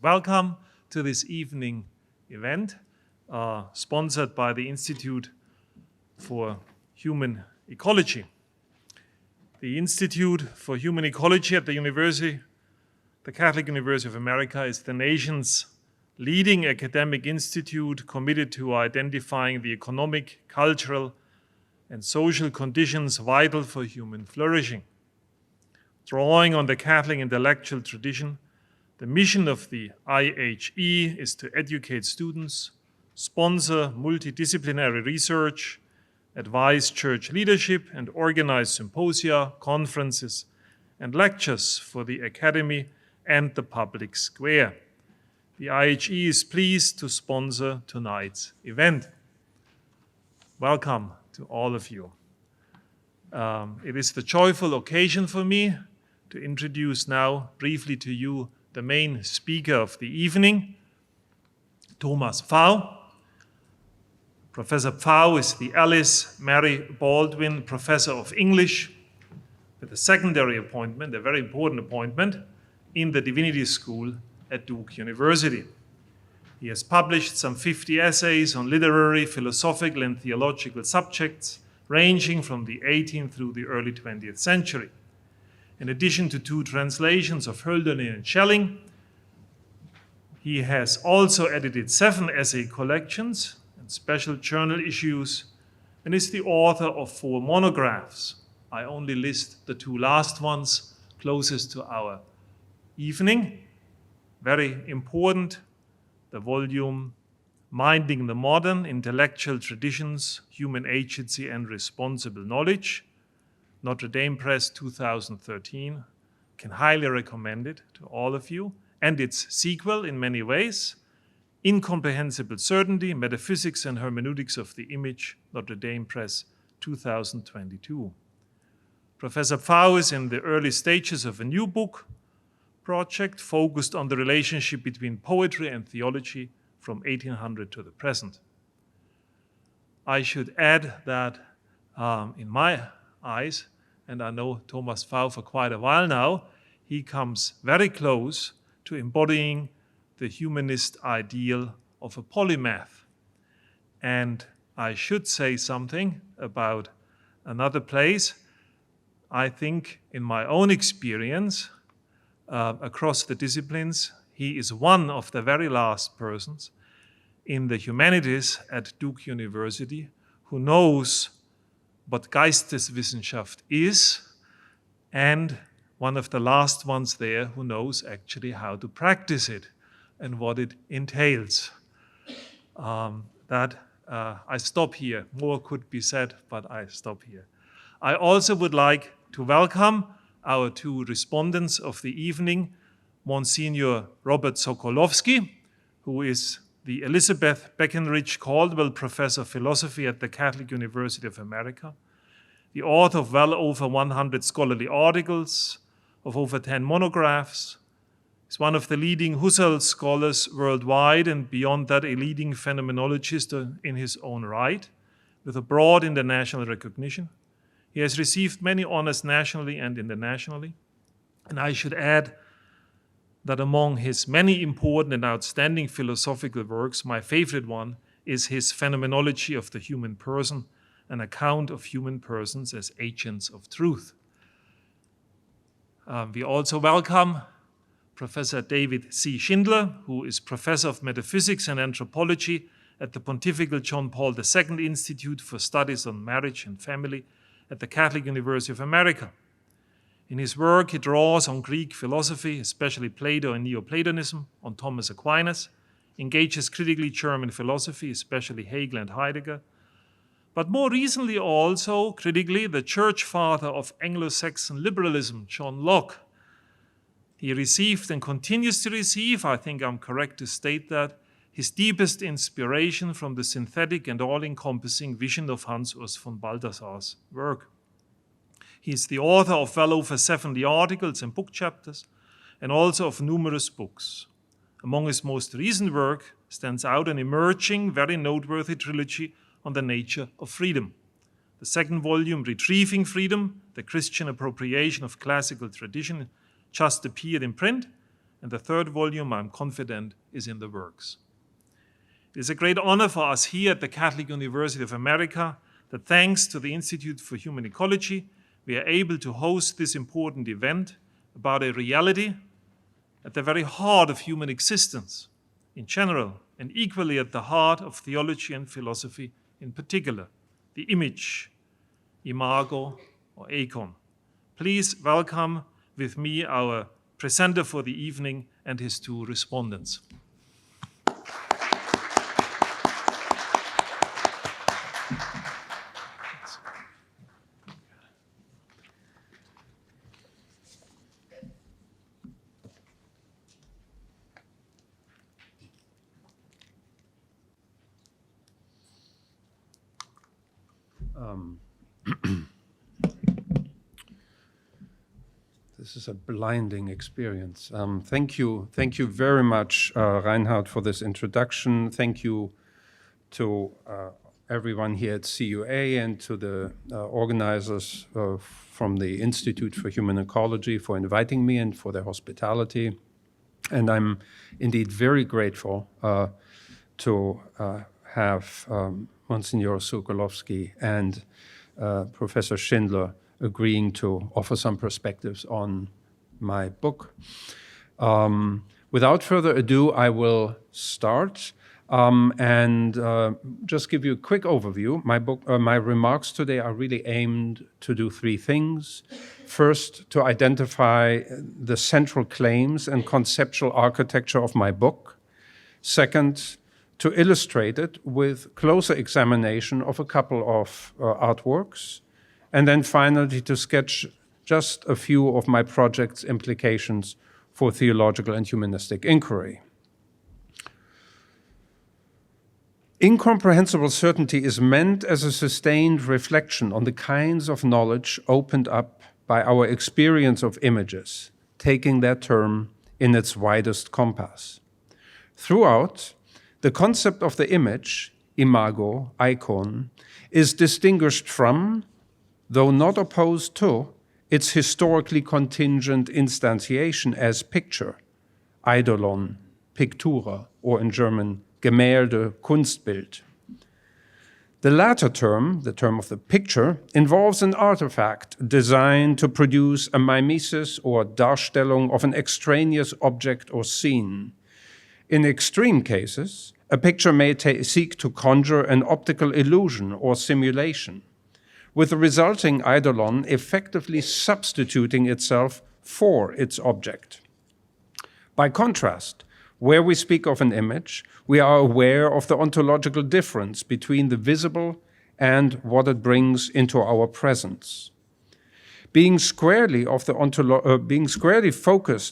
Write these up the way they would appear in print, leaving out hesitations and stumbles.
Welcome to this evening event sponsored by the Institute for Human Ecology. The Institute for Human Ecology at the Catholic University of America is the nation's leading academic institute committed to identifying the economic, cultural, and social conditions vital for human flourishing. Drawing on the Catholic intellectual tradition, the mission of the IHE is to educate students, sponsor multidisciplinary research, advise church leadership, and organize symposia, conferences, and lectures for the academy and the public square. The IHE is pleased to sponsor tonight's event. Welcome to all of you. It is the joyful occasion for me to introduce now briefly to you the main speaker of the evening, Thomas Pfau. Professor Pfau is the Alice Mary Baldwin Professor of English with a secondary appointment, a very important appointment, in the Divinity School at Duke University. He has published some 50 essays on literary, philosophical, and theological subjects ranging from the 18th through the early 20th century. In addition to 2 translations of Hölderlin and Schelling, he has also edited 7 essay collections and special journal issues, and is the author of 4 monographs. I only list the 2 last ones closest to our evening. Very important, the volume Minding the Modern, Intellectual Traditions, Human Agency and Responsible Knowledge, Notre Dame Press 2013. Can highly recommend it to all of you. And its sequel in many ways, Incomprehensible Certainty, Metaphysics and Hermeneutics of the Image, Notre Dame Press 2022. Professor Pfau is in the early stages of a new book project focused on the relationship between poetry and theology from 1800 to the present. I should add that in my eyes, and I know Thomas Pfau for quite a while now, he comes very close to embodying the humanist ideal of a polymath. And I should say something about another place. I think in my own experience, across the disciplines, he is one of the very last persons in the humanities at Duke University who knows what Geisteswissenschaft is, and one of the last ones there who knows actually how to practice it and what it entails. I stop here. More could be said, but I stop here. I also would like to welcome our 2 respondents of the evening, Monsignor Robert Sokolowski, who is the Elizabeth Breckinridge Caldwell Professor of Philosophy at the Catholic University of America, the author of well over 100 scholarly articles, of over 10 monographs. He's one of the leading Husserl scholars worldwide, and beyond that, a leading phenomenologist in his own right, with a broad international recognition. He has received many honors nationally and internationally. And I should add that among his many important and outstanding philosophical works, my favorite one is his Phenomenology of the Human Person, an account of human persons as agents of truth. We also welcome Professor David C. Schindler, who is Professor of Metaphysics and Anthropology at the Pontifical John Paul II Institute for Studies on Marriage and Family at the Catholic University of America. In his work, he draws on Greek philosophy, especially Plato and Neoplatonism, on Thomas Aquinas, engages critically German philosophy, especially Hegel and Heidegger, but more recently also, critically, the church father of Anglo-Saxon liberalism, John Locke. He received and continues to receive, I think I'm correct to state that, his deepest inspiration from the synthetic and all-encompassing vision of Hans Urs von Balthasar's work. He is the author of well over 70 articles and book chapters, and also of numerous books. Among his most recent work stands out an emerging, very noteworthy trilogy on the nature of freedom. The second volume, Retrieving Freedom, the Christian Appropriation of Classical Tradition, just appeared in print, and the third volume, I'm confident, is in the works. It is a great honor for us here at the Catholic University of America that thanks to the Institute for Human Ecology, we are able to host this important event about a reality at the very heart of human existence in general, and equally at the heart of theology and philosophy in particular, the image, imago or eikōn. Please welcome with me our presenter for the evening and his two respondents. This is a blinding experience. Thank you very much, Reinhard, for this introduction. Thank you to everyone here at CUA and to the organizers from the Institute for Human Ecology for inviting me and for their hospitality. And I'm indeed very grateful to have Monsignor Sokolovsky and Professor Schindler agreeing to offer some perspectives on my book. Without further ado, I will start and just give you a quick overview. My remarks today are really aimed to do three things. First, to identify the central claims and conceptual architecture of my book. Second, to illustrate it with closer examination of a couple of artworks. And then finally, to sketch just a few of my project's implications for theological and humanistic inquiry. Incomprehensible certainty is meant as a sustained reflection on the kinds of knowledge opened up by our experience of images, taking that term in its widest compass. Throughout, the concept of the image, imago, eikōn, is distinguished from, though not opposed to, its historically contingent instantiation as picture, Eidolon, Pictura, or in German, Gemälde, Kunstbild. The latter term, the term of the picture, involves an artifact designed to produce a mimesis or Darstellung of an extraneous object or scene. In extreme cases, a picture may seek to conjure an optical illusion or simulation, with the resulting eidolon effectively substituting itself for its object. By contrast, where we speak of an image, we are aware of the ontological difference between the visible and what it brings into our presence. Being squarely focused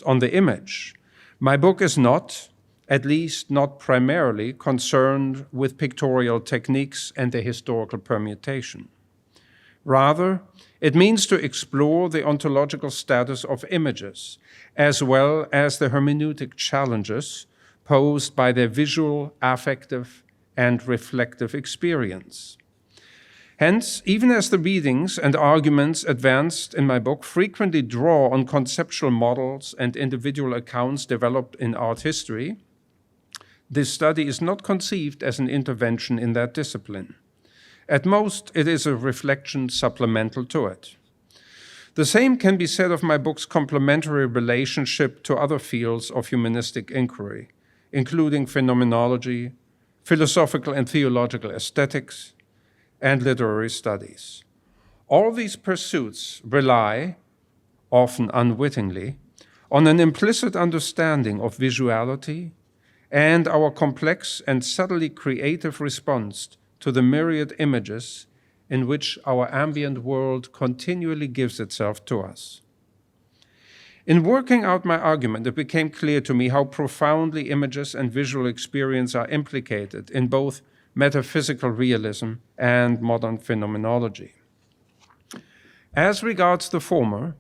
on the image, my book is not, at least not primarily, concerned with pictorial techniques and their historical permutation. Rather, it means to explore the ontological status of images, as well as the hermeneutic challenges posed by their visual, affective, and reflective experience. Hence, even as the readings and arguments advanced in my book frequently draw on conceptual models and individual accounts developed in art history, this study is not conceived as an intervention in that discipline. At most, it is a reflection supplemental to it. The same can be said of my book's complementary relationship to other fields of humanistic inquiry, including phenomenology, philosophical and theological aesthetics, and literary studies. All these pursuits rely, often unwittingly, on an implicit understanding of visuality and our complex and subtly creative response to the myriad images in which our ambient world continually gives itself to us. In working out my argument, it became clear to me how profoundly images and visual experience are implicated in both metaphysical realism and modern phenomenology. As regards the former,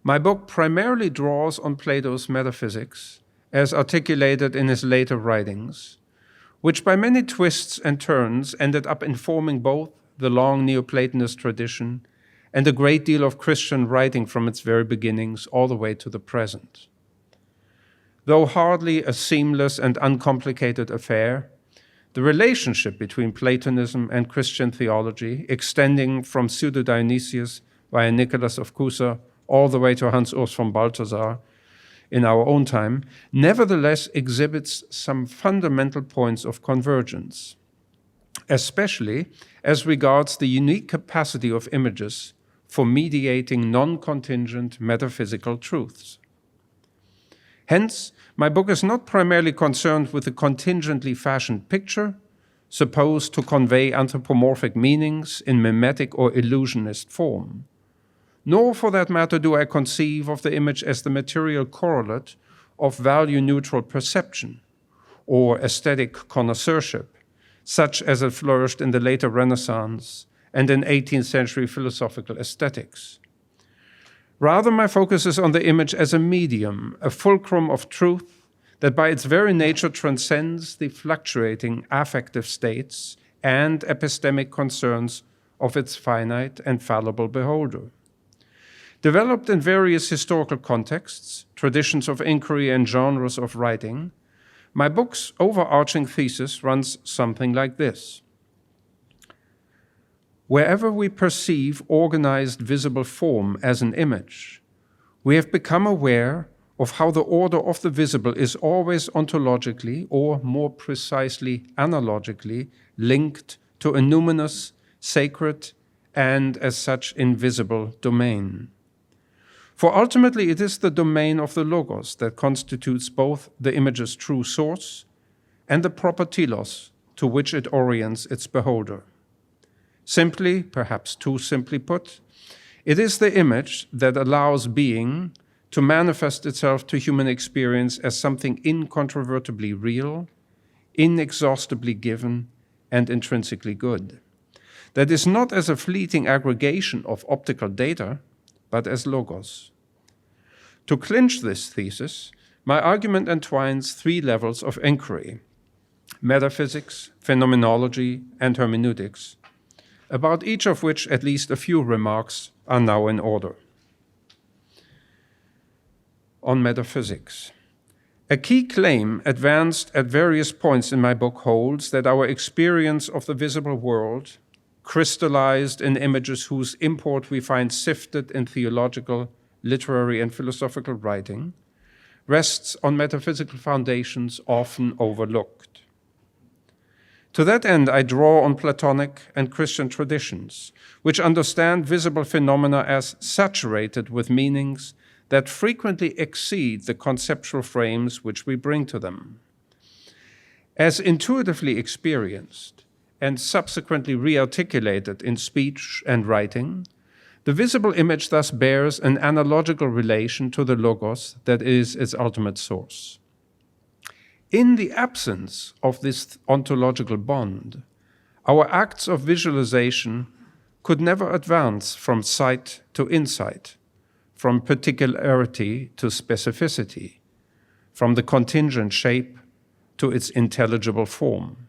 my book primarily draws on Plato's Metaphysics, as articulated in his later writings, which by many twists and turns ended up informing both the long Neoplatonist tradition and a great deal of Christian writing from its very beginnings all the way to the present. Though hardly a seamless and uncomplicated affair, the relationship between Platonism and Christian theology, extending from Pseudo-Dionysius via Nicholas of Cusa all the way to Hans Urs von Balthasar in our own time, nevertheless exhibits some fundamental points of convergence, especially as regards the unique capacity of images for mediating non-contingent metaphysical truths. Hence, my book is not primarily concerned with the contingently fashioned picture, supposed to convey anthropomorphic meanings in mimetic or illusionist form. Nor, for that matter, do I conceive of the image as the material correlate of value-neutral perception or aesthetic connoisseurship, such as it flourished in the later Renaissance and in 18th century philosophical aesthetics. Rather, my focus is on the image as a medium, a fulcrum of truth that by its very nature transcends the fluctuating affective states and epistemic concerns of its finite and fallible beholder. Developed in various historical contexts, traditions of inquiry and genres of writing, my book's overarching thesis runs something like this. Wherever we perceive organized visible form as an image, we have become aware of how the order of the visible is always ontologically, or more precisely analogically, linked to a numinous, sacred, and as such invisible domain. For ultimately it is the domain of the logos that constitutes both the image's true source and the proper telos to which it orients its beholder. Simply, perhaps too simply put, it is the image that allows being to manifest itself to human experience as something incontrovertibly real, inexhaustibly given, and intrinsically good. That is not as a fleeting aggregation of optical data, but as logos. To clinch this thesis, my argument entwines three levels of inquiry: metaphysics, phenomenology, and hermeneutics, about each of which at least a few remarks are now in order. On metaphysics. A key claim advanced at various points in my book holds that our experience of the visible world, crystallized in images whose import we find sifted in theological, literary, and philosophical writing, rests on metaphysical foundations often overlooked. To that end, I draw on Platonic and Christian traditions, which understand visible phenomena as saturated with meanings that frequently exceed the conceptual frames which we bring to them. As intuitively experienced and subsequently rearticulated in speech and writing, the visible image thus bears an analogical relation to the logos that is its ultimate source. In the absence of this ontological bond, our acts of visualization could never advance from sight to insight, from particularity to specificity, from the contingent shape to its intelligible form.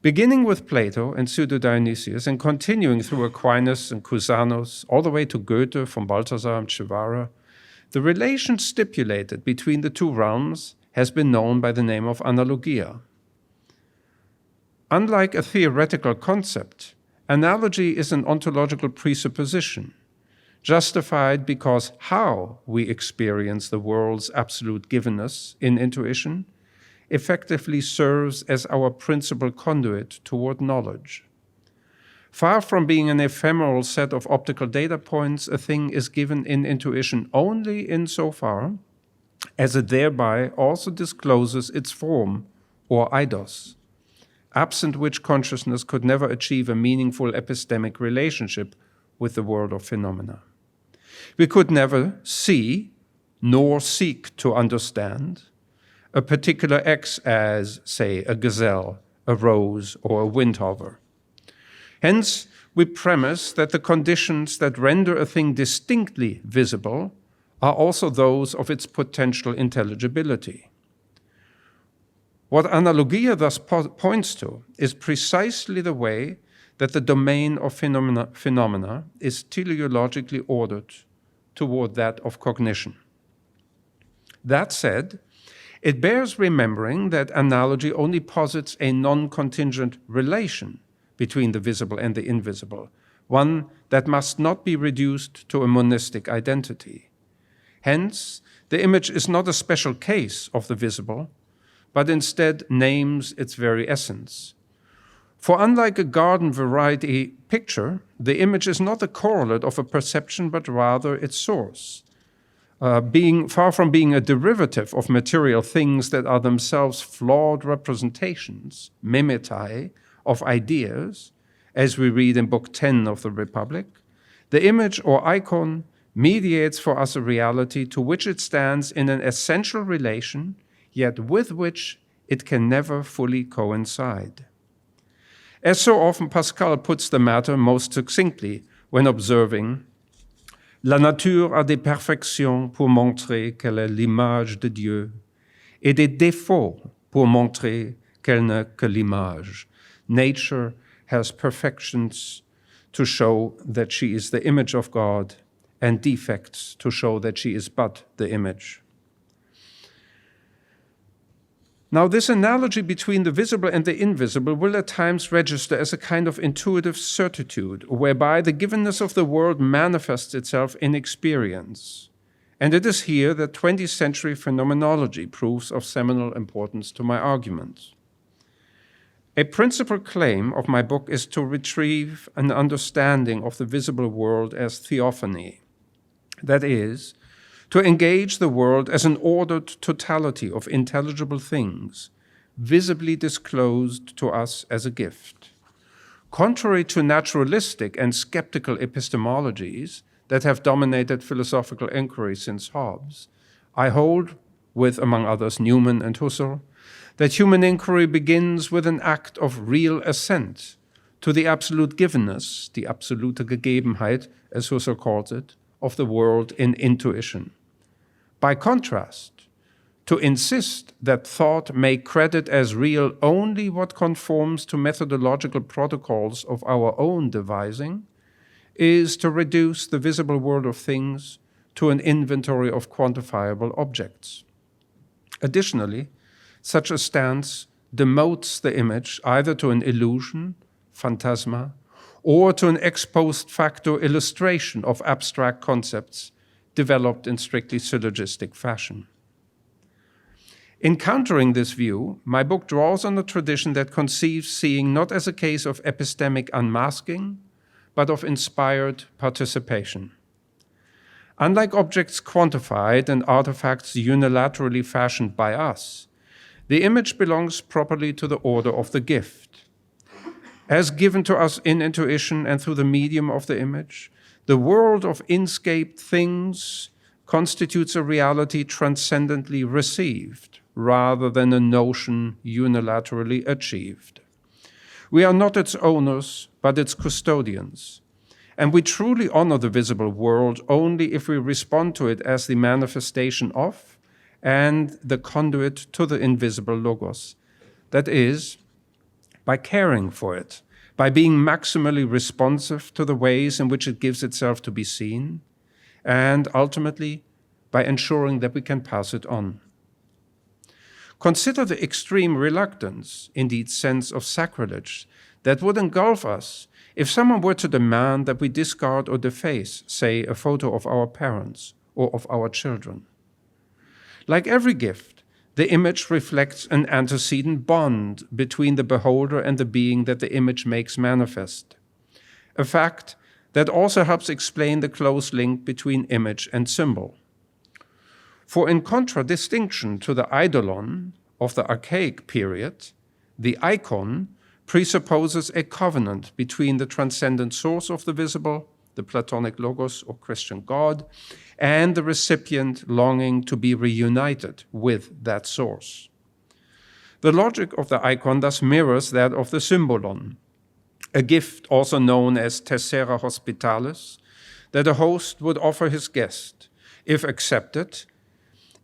Beginning with Plato and Pseudo-Dionysius and continuing through Aquinas and Cusanus, all the way to Goethe, von Balthasar and Guevara, the relation stipulated between the two realms has been known by the name of analogia. Unlike a theoretical concept, analogy is an ontological presupposition, justified because how we experience the world's absolute givenness in intuition effectively serves as our principal conduit toward knowledge. Far from being an ephemeral set of optical data points, a thing is given in intuition only insofar as it thereby also discloses its form, or eidos, absent which consciousness could never achieve a meaningful epistemic relationship with the world of phenomena. We could never see, nor seek to understand, a particular X as, say, a gazelle, a rose, or a windhover. Hence, we premise that the conditions that render a thing distinctly visible are also those of its potential intelligibility. What analogia thus points to is precisely the way that the domain of phenomena is teleologically ordered toward that of cognition. That said, it bears remembering that analogy only posits a non-contingent relation between the visible and the invisible, one that must not be reduced to a monistic identity. Hence, the image is not a special case of the visible, but instead names its very essence. For unlike a garden variety picture, the image is not a correlate of a perception, but rather its source, being far from being a derivative of material things that are themselves flawed representations, mimetai, of ideas, as we read in Book 10 of the Republic. The image or eikōn mediates for us a reality to which it stands in an essential relation, yet with which it can never fully coincide. As so often, Pascal puts the matter most succinctly when observing La nature a des perfections pour montrer qu'elle est l'image de Dieu, et des défauts pour montrer qu'elle n'est que l'image. Nature has perfections to show that she is the image of God, and defects to show that she is but the image. Now, this analogy between the visible and the invisible will at times register as a kind of intuitive certitude, whereby the givenness of the world manifests itself in experience. And it is here that 20th century phenomenology proves of seminal importance to my argument. A principal claim of my book is to retrieve an understanding of the visible world as theophany. That is, to engage the world as an ordered totality of intelligible things, visibly disclosed to us as a gift. Contrary to naturalistic and skeptical epistemologies that have dominated philosophical inquiry since Hobbes, I hold, with, among others, Newman and Husserl, that human inquiry begins with an act of real assent to the absolute givenness, die absolute Gegebenheit, as Husserl calls it, of the world in intuition. By contrast, to insist that thought may credit as real only what conforms to methodological protocols of our own devising is to reduce the visible world of things to an inventory of quantifiable objects. Additionally, such a stance demotes the image either to an illusion, phantasma, or to an ex post facto illustration of abstract concepts developed in strictly syllogistic fashion. In countering this view, my book draws on a tradition that conceives seeing not as a case of epistemic unmasking, but of inspired participation. Unlike objects quantified and artifacts unilaterally fashioned by us, the image belongs properly to the order of the gift. As given to us in intuition and through the medium of the image, the world of inscaped things constitutes a reality transcendently received, rather than a notion unilaterally achieved. We are not its owners, but its custodians, and we truly honor the visible world only if we respond to it as the manifestation of and the conduit to the invisible logos. That is, by caring for it, by being maximally responsive to the ways in which it gives itself to be seen, and ultimately by ensuring that we can pass it on. Consider the extreme reluctance, indeed sense of sacrilege, that would engulf us if someone were to demand that we discard or deface, say, a photo of our parents or of our children. Like every gift, the image reflects an antecedent bond between the beholder and the being that the image makes manifest, a fact that also helps explain the close link between image and symbol. For in contradistinction to the eidolon of the archaic period, the eikōn presupposes a covenant between the transcendent source of the visible, the Platonic logos or Christian God, and the recipient longing to be reunited with that source. The logic of the eikōn thus mirrors that of the symbolon, a gift also known as tessera hospitalis, that a host would offer his guest. If accepted,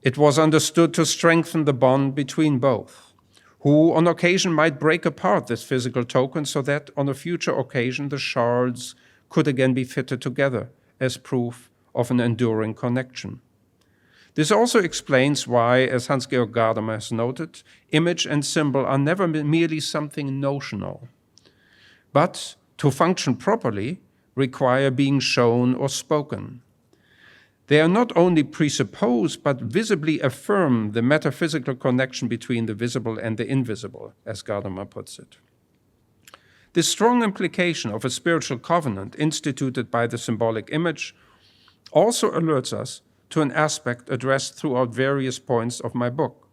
it was understood to strengthen the bond between both, who on occasion might break apart this physical token so that on a future occasion the shards could again be fitted together as proof of an enduring connection. This also explains why, as Hans-Georg Gadamer has noted, image and symbol are never merely something notional, but to function properly require being shown or spoken. They are not only presuppose, but visibly affirm the metaphysical connection between the visible and the invisible, as Gadamer puts it. This strong implication of a spiritual covenant instituted by the symbolic image also alerts us to an aspect addressed throughout various points of my book,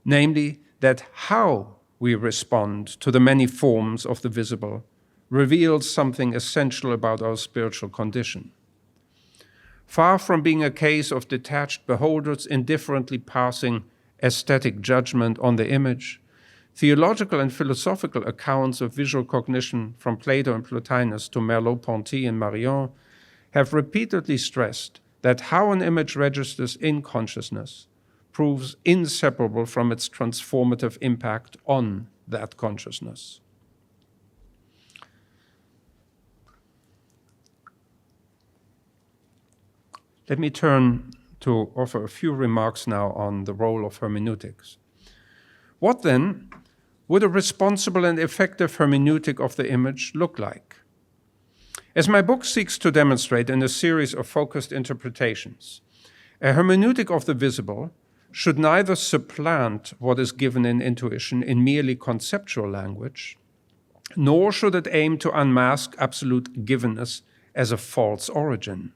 namely that how we respond to the many forms of the visible reveals something essential about our spiritual condition. Far from being a case of detached beholders indifferently passing aesthetic judgment on the image, theological and philosophical accounts of visual cognition from Plato and Plotinus to Merleau-Ponty and Marion have repeatedly stressed that how an image registers in consciousness proves inseparable from its transformative impact on that consciousness. Let me turn to offer a few remarks now on the role of hermeneutics. What then would a responsible and effective hermeneutic of the image look like? As my book seeks to demonstrate in a series of focused interpretations, a hermeneutic of the visible should neither supplant what is given in intuition in merely conceptual language, nor should it aim to unmask absolute givenness as a false origin.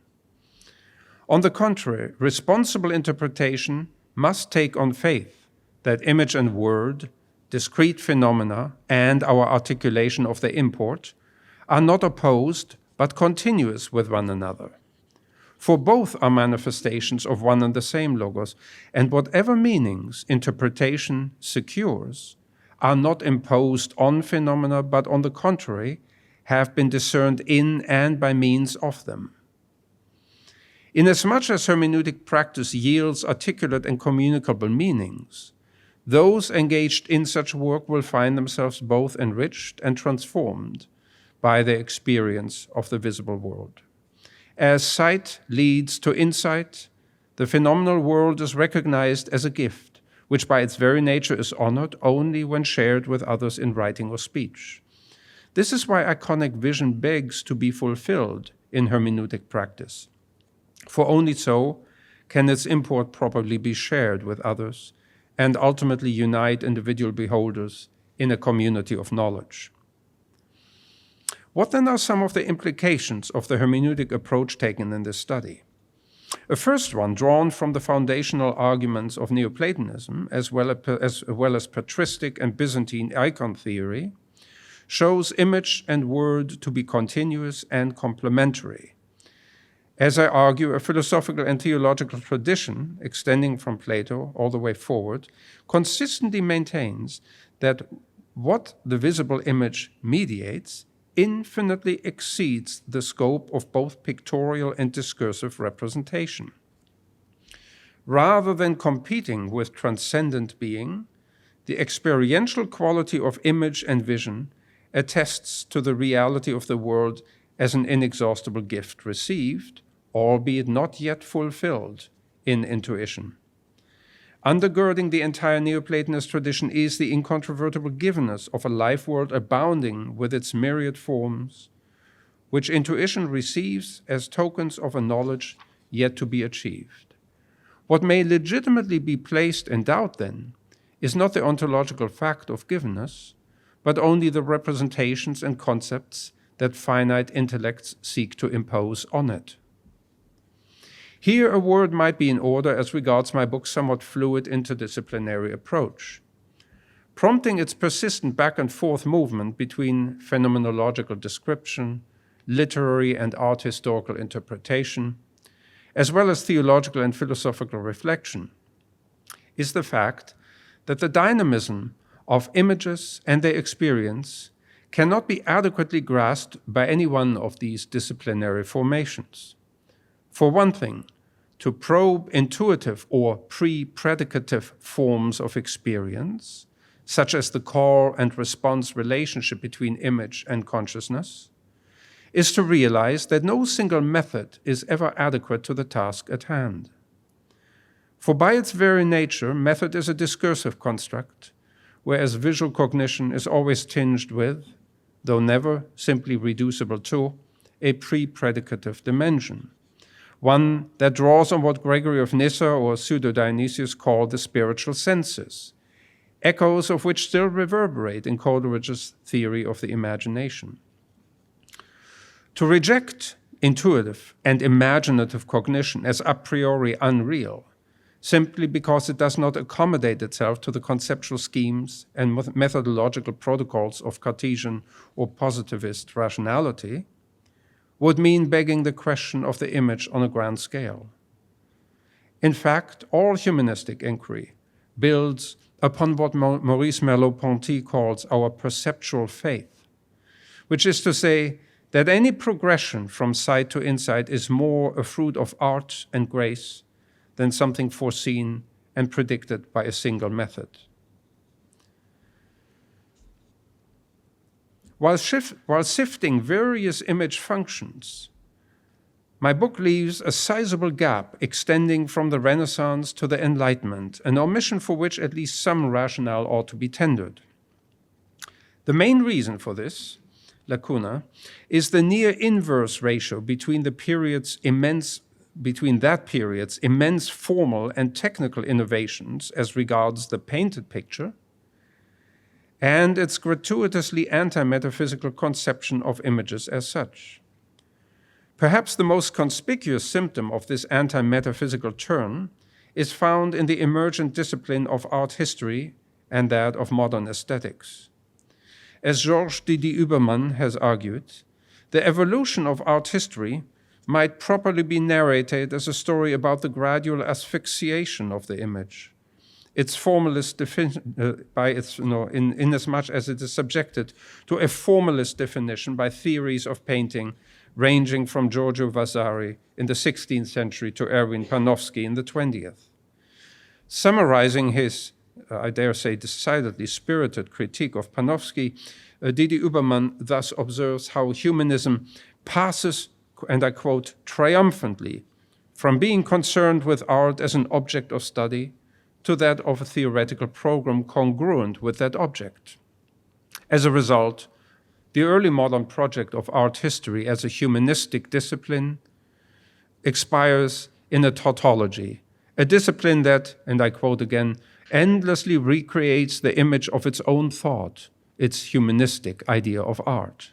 On the contrary, responsible interpretation must take on faith that image and word, discrete phenomena, and our articulation of their import are not opposed but continuous with one another. For both are manifestations of one and the same logos, and whatever meanings interpretation secures are not imposed on phenomena, but on the contrary, have been discerned in and by means of them. Inasmuch as hermeneutic practice yields articulate and communicable meanings, those engaged in such work will find themselves both enriched and transformed by their experience of the visible world. As sight leads to insight, the phenomenal world is recognized as a gift, which by its very nature is honored only when shared with others in writing or speech. This is why iconic vision begs to be fulfilled in hermeneutic practice, for only so can its import properly be shared with others and ultimately unite individual beholders in a community of knowledge. What then are some of the implications of the hermeneutic approach taken in this study? A first one, drawn from the foundational arguments of Neoplatonism, as well as patristic and Byzantine eikōn theory, shows image and word to be continuous and complementary. As I argue, a philosophical and theological tradition, extending from Plato all the way forward, consistently maintains that what the visible image mediates infinitely exceeds the scope of both pictorial and discursive representation. Rather than competing with transcendent being, the experiential quality of image and vision attests to the reality of the world as an inexhaustible gift received, albeit not yet fulfilled, in intuition. Undergirding the entire Neoplatonist tradition is the incontrovertible givenness of a life world abounding with its myriad forms, which intuition receives as tokens of a knowledge yet to be achieved. What may legitimately be placed in doubt, then, is not the ontological fact of givenness, but only the representations and concepts that finite intellects seek to impose on it. Here a word might be in order as regards my book's somewhat fluid interdisciplinary approach. Prompting its persistent back and forth movement between phenomenological description, literary and art historical interpretation, as well as theological and philosophical reflection, is the fact that the dynamism of images and their experience cannot be adequately grasped by any one of these disciplinary formations. For one thing, to probe intuitive or pre-predicative forms of experience, such as the call and response relationship between image and consciousness, is to realize that no single method is ever adequate to the task at hand. For by its very nature, method is a discursive construct, whereas visual cognition is always tinged with, though never simply reducible to, a pre-predicative dimension, one that draws on what Gregory of Nyssa or Pseudo-Dionysius called the spiritual senses, echoes of which still reverberate in Coleridge's theory of the imagination. To reject intuitive and imaginative cognition as a priori unreal, simply because it does not accommodate itself to the conceptual schemes and methodological protocols of Cartesian or positivist rationality, would mean begging the question of the image on a grand scale. In fact, all humanistic inquiry builds upon what Maurice Merleau-Ponty calls our perceptual faith, which is to say that any progression from sight to insight is more a fruit of art and grace than something foreseen and predicted by a single method. While sifting various image functions, my book leaves a sizable gap extending from the Renaissance to the Enlightenment, an omission for which at least some rationale ought to be tendered. The main reason for this lacuna is the near inverse ratio between that period's immense formal and technical innovations as regards the painted picture and its gratuitously anti-metaphysical conception of images as such. Perhaps the most conspicuous symptom of this anti-metaphysical turn is found in the emergent discipline of art history and that of modern aesthetics. As Georges Didi Ubermann has argued, the evolution of art history might properly be narrated as a story about the gradual asphyxiation of the image, its formalist inasmuch as it is subjected to a formalist definition by theories of painting ranging from Giorgio Vasari in the 16th century to Erwin Panofsky in the 20th. Summarizing his, I dare say, decidedly spirited critique of Panofsky, Didi Ubermann thus observes how humanism passes, and I quote, triumphantly from being concerned with art as an object of study to that of a theoretical program congruent with that object. As a result, the early modern project of art history as a humanistic discipline expires in a tautology, a discipline that, and I quote again, endlessly recreates the image of its own thought, its humanistic idea of art.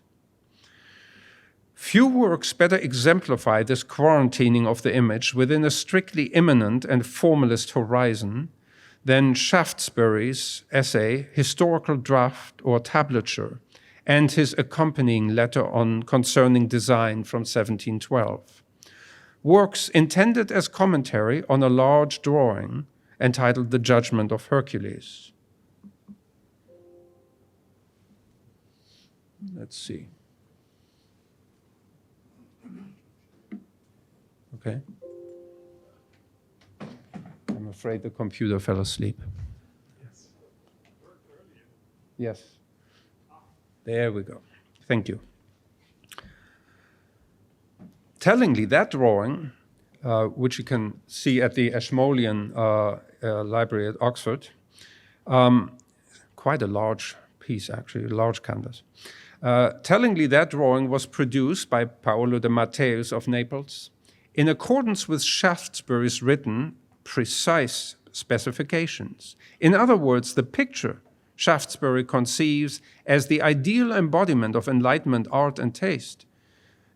Few works better exemplify this quarantining of the image within a strictly immanent and formalist horizon than Shaftesbury's essay, Historical Draft or Tablature, and his accompanying letter concerning design from 1712. Works intended as commentary on a large drawing entitled The Judgment of Hercules. Let's see. Okay. I'm afraid the computer fell asleep. Yes. Yes. There we go. Thank you. Tellingly, that drawing, which you can see at the Ashmolean Library at Oxford, quite a large piece actually, a large canvas. Tellingly, that drawing was produced by Paolo de Matteus of Naples in accordance with Shaftesbury's written, precise specifications. In other words, the picture Shaftesbury conceives as the ideal embodiment of Enlightenment art and taste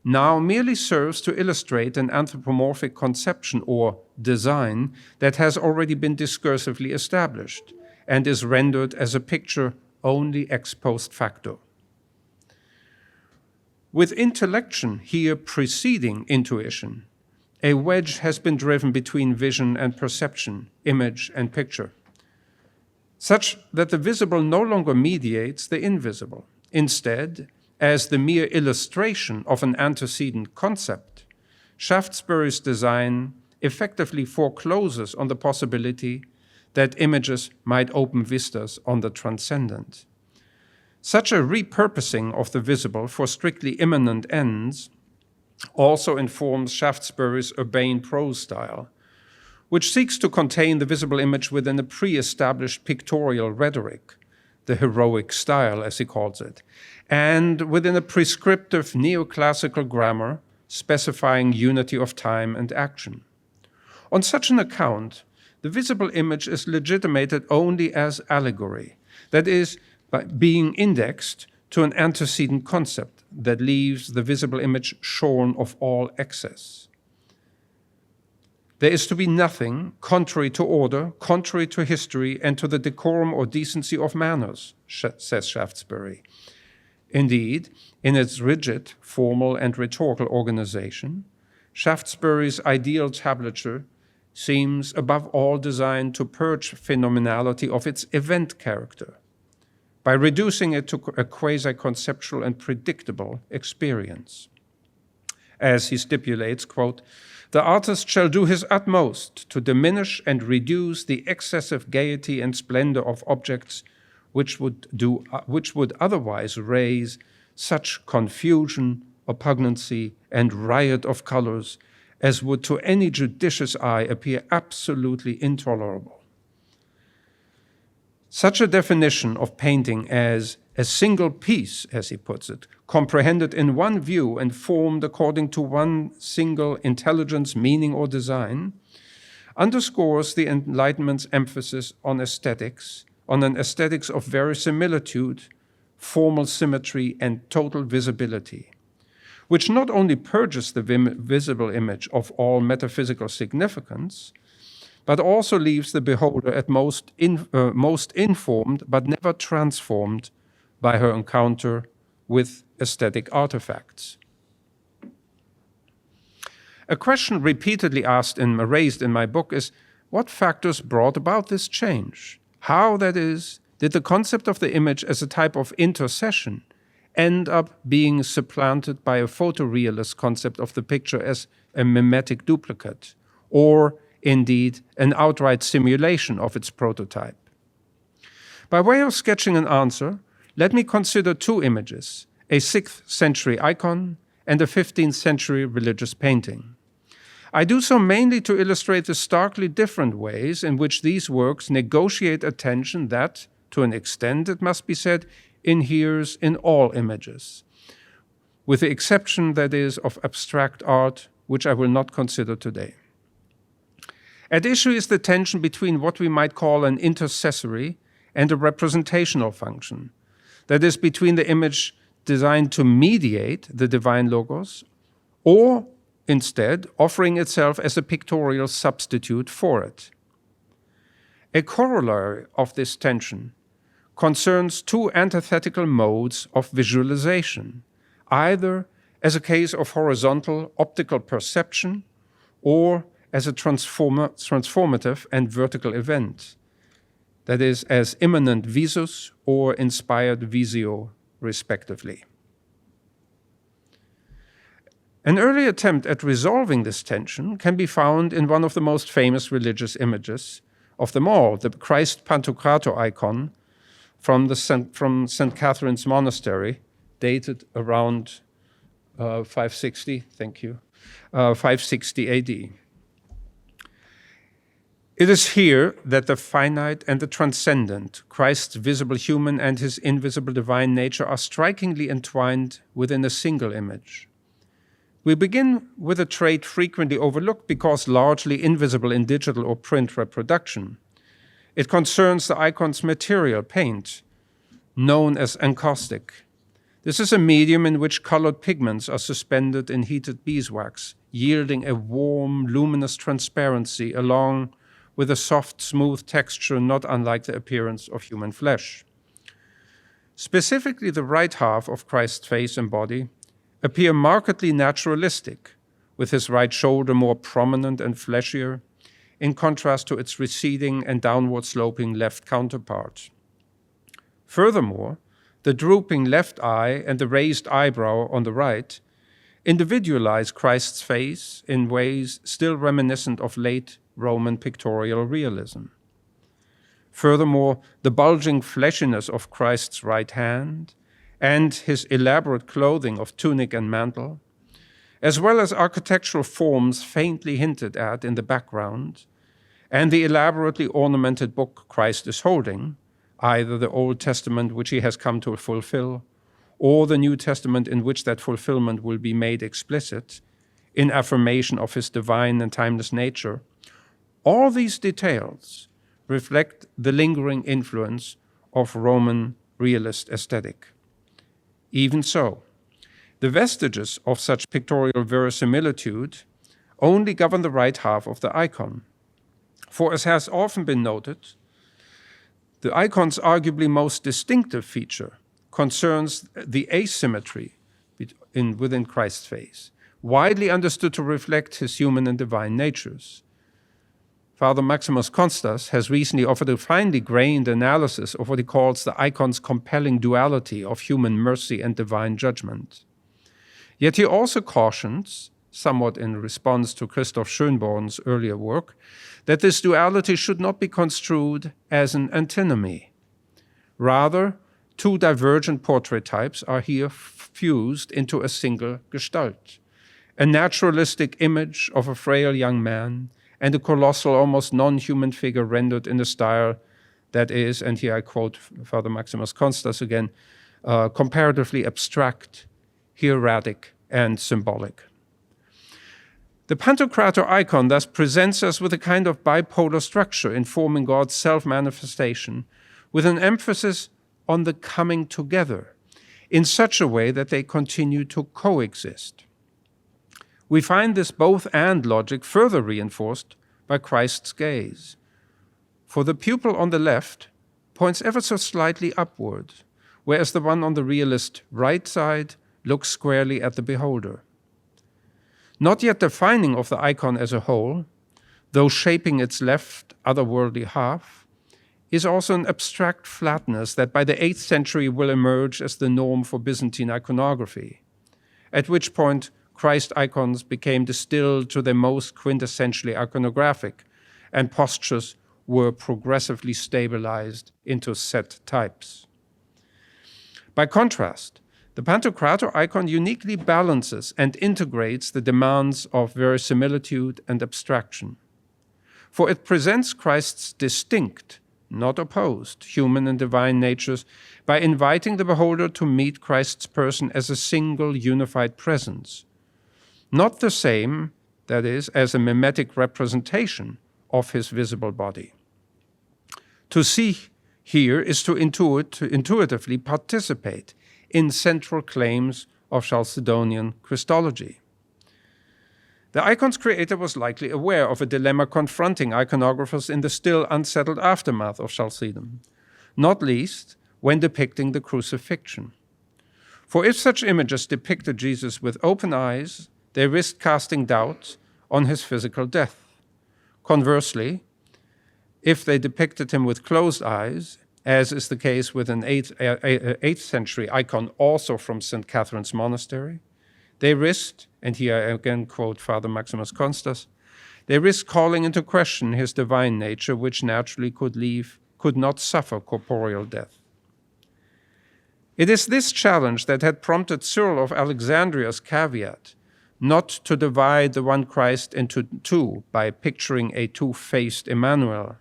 now merely serves to illustrate an anthropomorphic conception or design that has already been discursively established and is rendered as a picture only ex post facto. With intellection here preceding intuition, a wedge has been driven between vision and perception, image and picture, such that the visible no longer mediates the invisible. Instead, as the mere illustration of an antecedent concept, Shaftesbury's design effectively forecloses on the possibility that images might open vistas on the transcendent. Such a repurposing of the visible for strictly immanent ends also informs Shaftesbury's urbane prose style, which seeks to contain the visible image within a pre-established pictorial rhetoric, the heroic style, as he calls it, and within a prescriptive neoclassical grammar specifying unity of time and action. On such an account, the visible image is legitimated only as allegory, that is, by being indexed to an antecedent concept that leaves the visible image shorn of all excess. There is to be nothing contrary to order, contrary to history, and to the decorum or decency of manners, says Shaftesbury. Indeed, in its rigid, formal, and rhetorical organization, Shaftesbury's ideal tablature seems above all designed to purge phenomenality of its event character by reducing it to a quasi-conceptual and predictable experience. As he stipulates, quote, "The artist shall do his utmost to diminish and reduce the excessive gaiety and splendor of objects which would otherwise raise such confusion, oppugnancy, and riot of colors as would to any judicious eye appear absolutely intolerable." Such a definition of painting as a single piece, as he puts it, comprehended in one view and formed according to one single intelligence, meaning, or design, underscores the Enlightenment's emphasis on aesthetics, on an aesthetics of verisimilitude, formal symmetry, and total visibility, which not only purges the visible image of all metaphysical significance, but also leaves the beholder at most informed but never transformed by her encounter with aesthetic artifacts. A question repeatedly raised in my book is, what factors brought about this change? How, that is, did the concept of the image as a type of intercession end up being supplanted by a photorealist concept of the picture as a mimetic duplicate, or indeed an outright simulation of its prototype? By way of sketching an answer, let me consider two images, a 6th century icon and a 15th century religious painting. I do so mainly to illustrate the starkly different ways in which these works negotiate a tension that, to an extent, it must be said, inheres in all images, with the exception, that is, of abstract art, which I will not consider today. At issue is the tension between what we might call an intercessory and a representational function, that is, between the image designed to mediate the divine logos, or instead offering itself as a pictorial substitute for it. A corollary of this tension concerns two antithetical modes of visualization, either as a case of horizontal optical perception or as a transformative and vertical event, that is, as immanent visus or inspired visio, respectively. An early attempt at resolving this tension can be found in one of the most famous religious images of them all, the Christ Pantocrator icon from St. Catherine's Monastery, dated around 560, 560 AD. It is here that the finite and the transcendent, Christ's visible human and his invisible divine nature, are strikingly entwined within a single image. We begin with a trait frequently overlooked because largely invisible in digital or print reproduction. It concerns the icon's material, paint, known as encaustic. This is a medium in which colored pigments are suspended in heated beeswax, yielding a warm, luminous transparency along with a soft, smooth texture not unlike the appearance of human flesh. Specifically, the right half of Christ's face and body appear markedly naturalistic, with his right shoulder more prominent and fleshier, in contrast to its receding and downward-sloping left counterpart. Furthermore, the drooping left eye and the raised eyebrow on the right individualize Christ's face in ways still reminiscent of late Roman pictorial realism. Furthermore, the bulging fleshiness of Christ's right hand and his elaborate clothing of tunic and mantle, as well as architectural forms faintly hinted at in the background, and the elaborately ornamented book Christ is holding, either the Old Testament which he has come to fulfill, or the New Testament in which that fulfillment will be made explicit in affirmation of his divine and timeless nature, all these details reflect the lingering influence of Roman realist aesthetic. Even so, the vestiges of such pictorial verisimilitude only govern the right half of the icon. For as has often been noted, the icon's arguably most distinctive feature concerns the asymmetry within Christ's face, widely understood to reflect his human and divine natures. Father Maximus Constas has recently offered a finely grained analysis of what he calls the icon's compelling duality of human mercy and divine judgment. Yet he also cautions, somewhat in response to Christoph Schönborn's earlier work, that this duality should not be construed as an antinomy. Rather, two divergent portrait types are here fused into a single gestalt, a naturalistic image of a frail young man and a colossal, almost non-human figure rendered in a style that is, and here I quote Father Maximus Constas again, comparatively abstract, hieratic, and symbolic. The Pantocrator icon thus presents us with a kind of bipolar structure informing God's self-manifestation, with an emphasis on the coming together in such a way that they continue to coexist. We find this both-and logic further reinforced by Christ's gaze. For the pupil on the left points ever so slightly upward, whereas the one on the realist right side looks squarely at the beholder. Not yet defining of the icon as a whole, though shaping its left otherworldly half, is also an abstract flatness that by the 8th century will emerge as the norm for Byzantine iconography, at which point Christ icons became distilled to their most quintessentially iconographic, and postures were progressively stabilized into set types. By contrast, the Pantocrator icon uniquely balances and integrates the demands of verisimilitude and abstraction. For it presents Christ's distinct, not opposed, human and divine natures by inviting the beholder to meet Christ's person as a single unified presence, not the same, that is, as a mimetic representation of his visible body. To see here is to intuitively participate in central claims of Chalcedonian Christology. The icon's creator was likely aware of a dilemma confronting iconographers in the still unsettled aftermath of Chalcedon, not least when depicting the crucifixion. For if such images depicted Jesus with open eyes, they risked casting doubt on his physical death. Conversely, if they depicted him with closed eyes, as is the case with an 8th century icon also from St. Catherine's Monastery, they risked, and here I again quote Father Maximus Constas, they risked calling into question his divine nature, which naturally could not suffer corporeal death. It is this challenge that had prompted Cyril of Alexandria's caveat not to divide the one Christ into two by picturing a two-faced Emmanuel.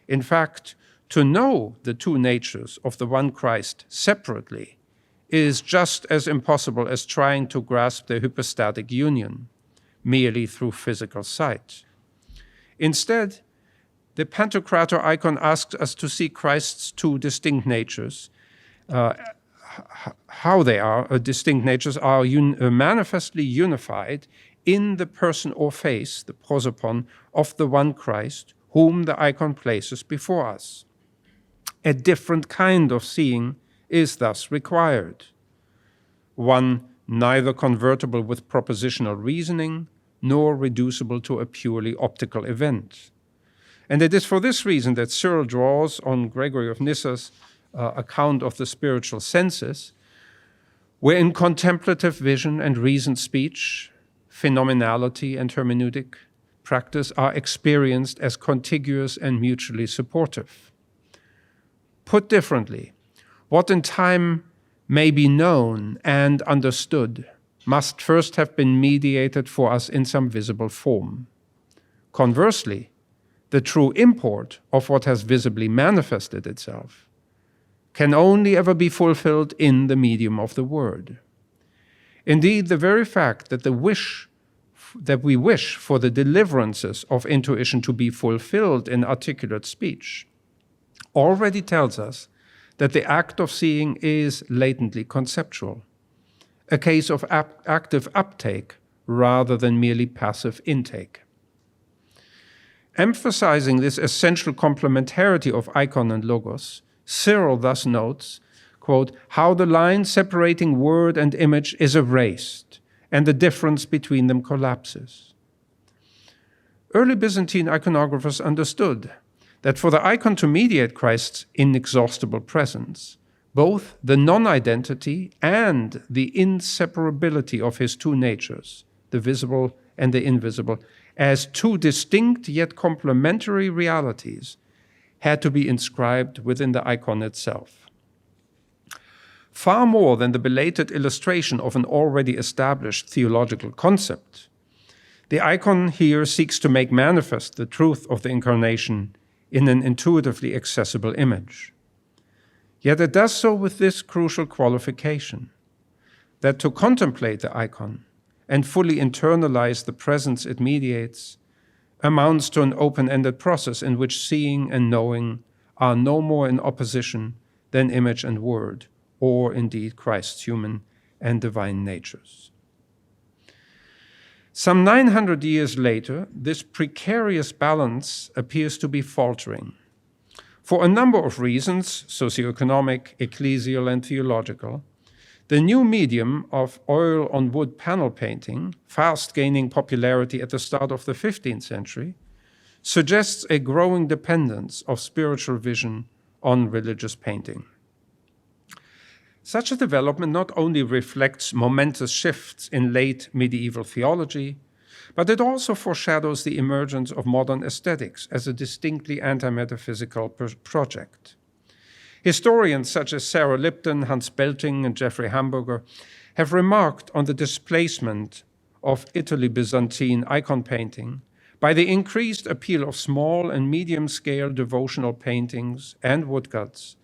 In fact, to know the two natures of the one Christ separately is just as impossible as trying to grasp their hypostatic union merely through physical sight. Instead, the Pantocrator icon asks us to see Christ's two distinct natures, how they are, distinct natures are manifestly unified in the person or face, the prosopon, of the one Christ, whom the icon places before us. A different kind of seeing is thus required. One neither convertible with propositional reasoning, nor reducible to a purely optical event. And it is for this reason that Cyril draws on Gregory of Nyssa's account of the spiritual senses, where in contemplative vision and reasoned speech, phenomenality and hermeneutic practice are experienced as contiguous and mutually supportive. Put differently, what in time may be known and understood must first have been mediated for us in some visible form. Conversely, the true import of what has visibly manifested itself, can only ever be fulfilled in the medium of the word. Indeed, the very fact that we wish for the deliverances of intuition to be fulfilled in articulate speech already tells us that the act of seeing is latently conceptual, a case of active uptake rather than merely passive intake. Emphasizing this essential complementarity of eikōn and logos, Cyril thus notes, quote, how the line separating word and image is erased and the difference between them collapses. Early Byzantine iconographers understood that for the eikōn to mediate Christ's inexhaustible presence, both the non-identity and the inseparability of his two natures, the visible and the invisible, as two distinct yet complementary realities, had to be inscribed within the eikōn itself. Far more than the belated illustration of an already established theological concept, the eikōn here seeks to make manifest the truth of the incarnation in an intuitively accessible image. Yet it does so with this crucial qualification, that to contemplate the eikōn and fully internalize the presence it mediates amounts to an open-ended process in which seeing and knowing are no more in opposition than image and word, or indeed Christ's human and divine natures. Some 900 years later, this precarious balance appears to be faltering. For a number of reasons, socioeconomic, ecclesial, and theological, the new medium of oil-on-wood panel painting, fast gaining popularity at the start of the 15th century, suggests a growing dependence of spiritual vision on religious painting. Such a development not only reflects momentous shifts in late medieval theology, but it also foreshadows the emergence of modern aesthetics as a distinctly anti-metaphysical project. Historians such as Sarah Lipton, Hans Belting, and Jeffrey Hamburger have remarked on the displacement of Italy Byzantine eikōn painting by the increased appeal of small and medium-scale devotional paintings and woodcuts,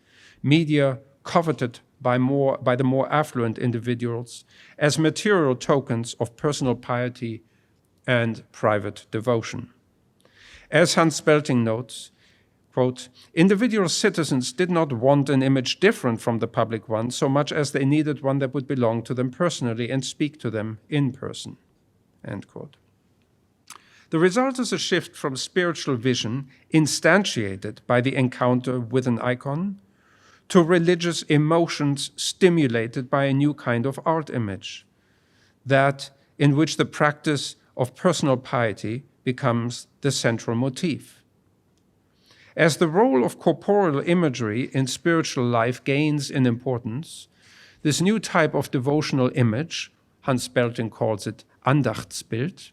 media coveted by the more affluent individuals as material tokens of personal piety and private devotion. As Hans Belting notes, quote, individual citizens did not want an image different from the public one so much as they needed one that would belong to them personally and speak to them in person, end quote. The result is a shift from spiritual vision instantiated by the encounter with an eikōn to religious emotions stimulated by a new kind of art image, that in which the practice of personal piety becomes the central motif. As the role of corporeal imagery in spiritual life gains in importance, this new type of devotional image, Hans Belting calls it Andachtsbild,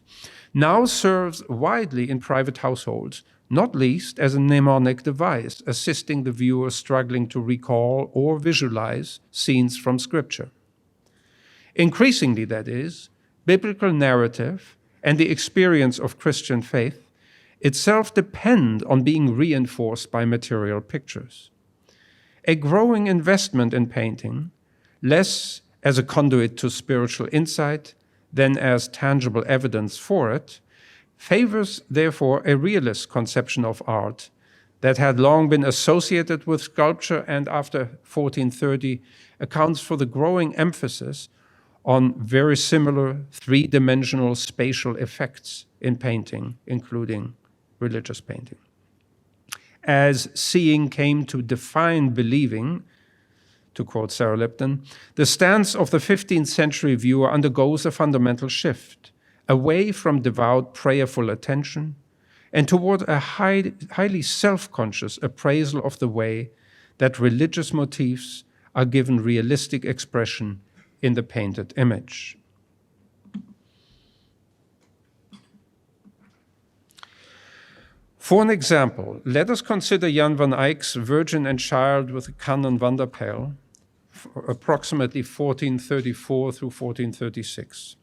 now serves widely in private households, not least as a mnemonic device, assisting the viewer struggling to recall or visualize scenes from Scripture. Increasingly, that is, biblical narrative and the experience of Christian faith itself depend on being reinforced by material pictures. A growing investment in painting, less as a conduit to spiritual insight than as tangible evidence for it, favors, therefore, a realist conception of art that had long been associated with sculpture and after 1430 accounts for the growing emphasis on very similar three-dimensional spatial effects in painting, including religious painting. As seeing came to define believing, to quote Sarah Lipton, the stance of the 15th century viewer undergoes a fundamental shift, away from devout, prayerful attention and toward a highly self-conscious appraisal of the way that religious motifs are given realistic expression in the painted image. For an example, let us consider Jan van Eyck's Virgin and Child with a Canon Vanderpijl, approximately 1434 through 1436.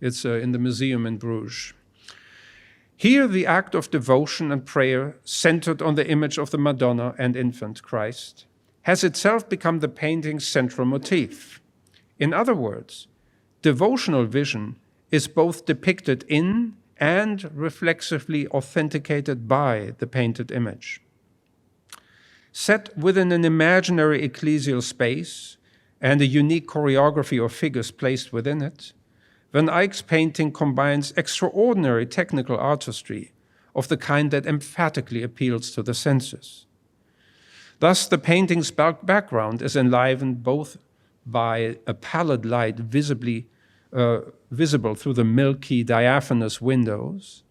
It's in the museum in Bruges. Here, the act of devotion and prayer, centered on the image of the Madonna and infant Christ, has itself become the painting's central motif. In other words, devotional vision is both depicted in and reflexively authenticated by the painted image. Set within an imaginary ecclesial space and a unique choreography of figures placed within it, Van Eyck's painting combines extraordinary technical artistry of the kind that emphatically appeals to the senses. Thus, the painting's background is enlivened both by a pallid light visible through the milky, diaphanous windows,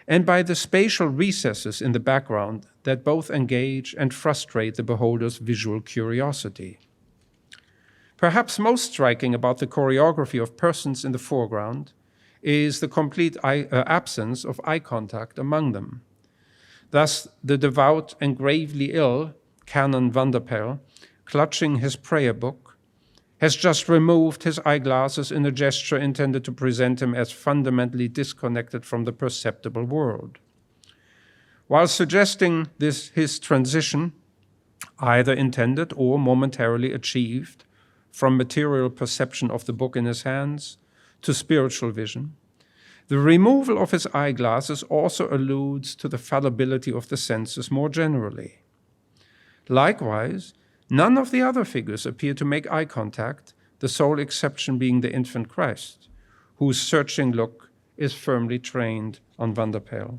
and by the spatial recesses in the background that both engage and frustrate the beholder's visual curiosity. Perhaps most striking about the choreography of persons in the foreground is the complete absence of eye contact among them. Thus, the devout and gravely ill Canon van der Pijl, clutching his prayer book, has just removed his eyeglasses in a gesture intended to present him as fundamentally disconnected from the perceptible world. While suggesting his transition, either intended or momentarily achieved, from material perception of the book in his hands to spiritual vision, the removal of his eyeglasses also alludes to the fallibility of the senses more generally. Likewise, none of the other figures appear to make eye contact, the sole exception being the infant Christ, whose searching look is firmly trained on Van der Pijl.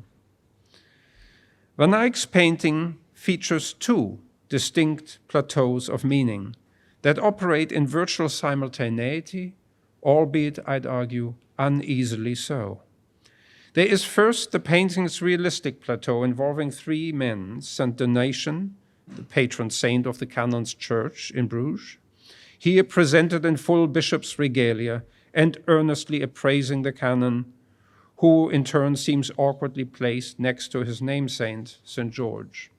Van Eyck's painting features two distinct plateaus of meaning that operate in virtual simultaneity, albeit, I'd argue, uneasily so. There is first the painting's realistic plateau involving three men, Saint Donatian, the patron saint of the canon's church in Bruges, here presented in full bishop's regalia and earnestly appraising the canon, who in turn seems awkwardly placed next to his name-saint, St. George.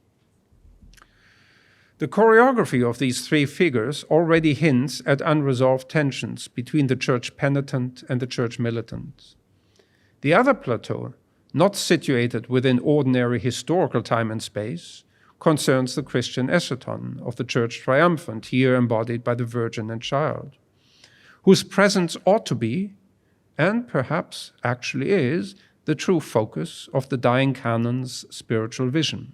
The choreography of these three figures already hints at unresolved tensions between the church penitent and the church militant. The other plateau, not situated within ordinary historical time and space, concerns the Christian eschaton of the church triumphant, here embodied by the Virgin and Child, whose presence ought to be, and perhaps actually is, the true focus of the dying canon's spiritual vision.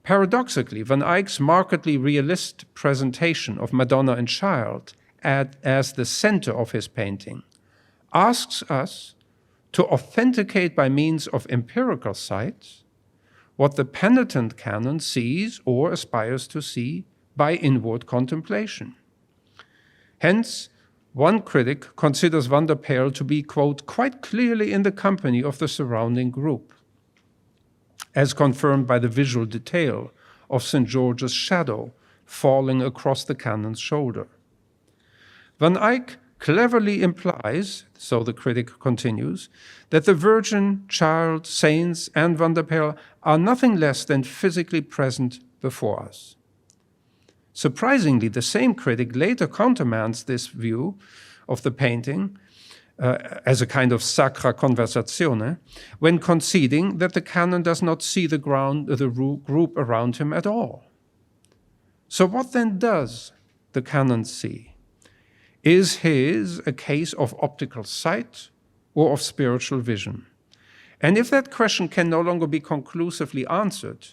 Paradoxically, Van Eyck's markedly realist presentation of Madonna and Child as the center of his painting asks us to authenticate by means of empirical sight what the penitent canon sees or aspires to see by inward contemplation. Hence, one critic considers Van der Pijl to be, quote, quite clearly in the company of the surrounding group, as confirmed by the visual detail of St. George's shadow falling across the canon's shoulder. Van Eyck cleverly implies, so the critic continues, that the Virgin, Child, saints, and Van der Pijl are nothing less than physically present before us. Surprisingly, the same critic later countermands this view of the painting as a kind of sacra conversazione, when conceding that the canon does not see the group around him at all. So what then does the canon see? Is his a case of optical sight or of spiritual vision? And if that question can no longer be conclusively answered,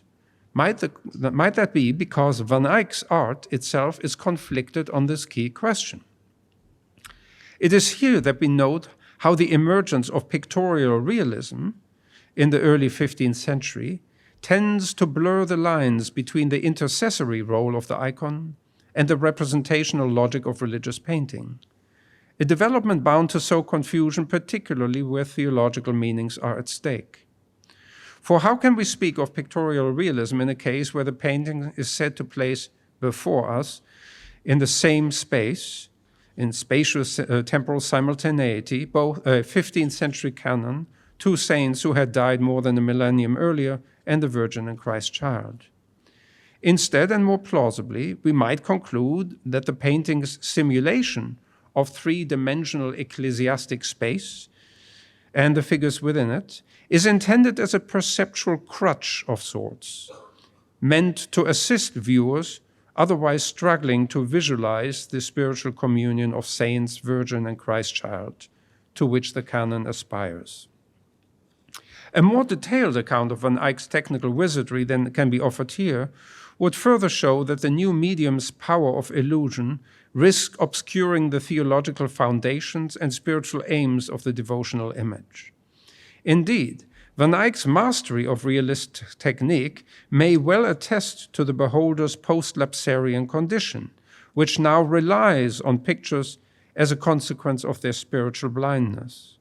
might that be because Van Eyck's art itself is conflicted on this key question? It is here that we note how the emergence of pictorial realism in the early 15th century tends to blur the lines between the intercessory role of the eikōn and the representational logic of religious painting, a development bound to sow confusion, particularly where theological meanings are at stake. For how can we speak of pictorial realism in a case where the painting is said to place before us in the same space, in spacious temporal simultaneity, both a 15th century canon, two saints who had died more than a millennium earlier, and the Virgin and Christ Child? Instead, and more plausibly, we might conclude that the painting's simulation of three-dimensional ecclesiastic space and the figures within it, is intended as a perceptual crutch of sorts, meant to assist viewers otherwise struggling to visualize the spiritual communion of saints, virgin, and Christ child, to which the canon aspires. A more detailed account of Van Eyck's technical wizardry than can be offered here would further show that the new medium's power of illusion risks obscuring the theological foundations and spiritual aims of the devotional image. Indeed, Van Eyck's mastery of realist technique may well attest to the beholder's post-lapsarian condition, which now relies on pictures as a consequence of their spiritual blindness.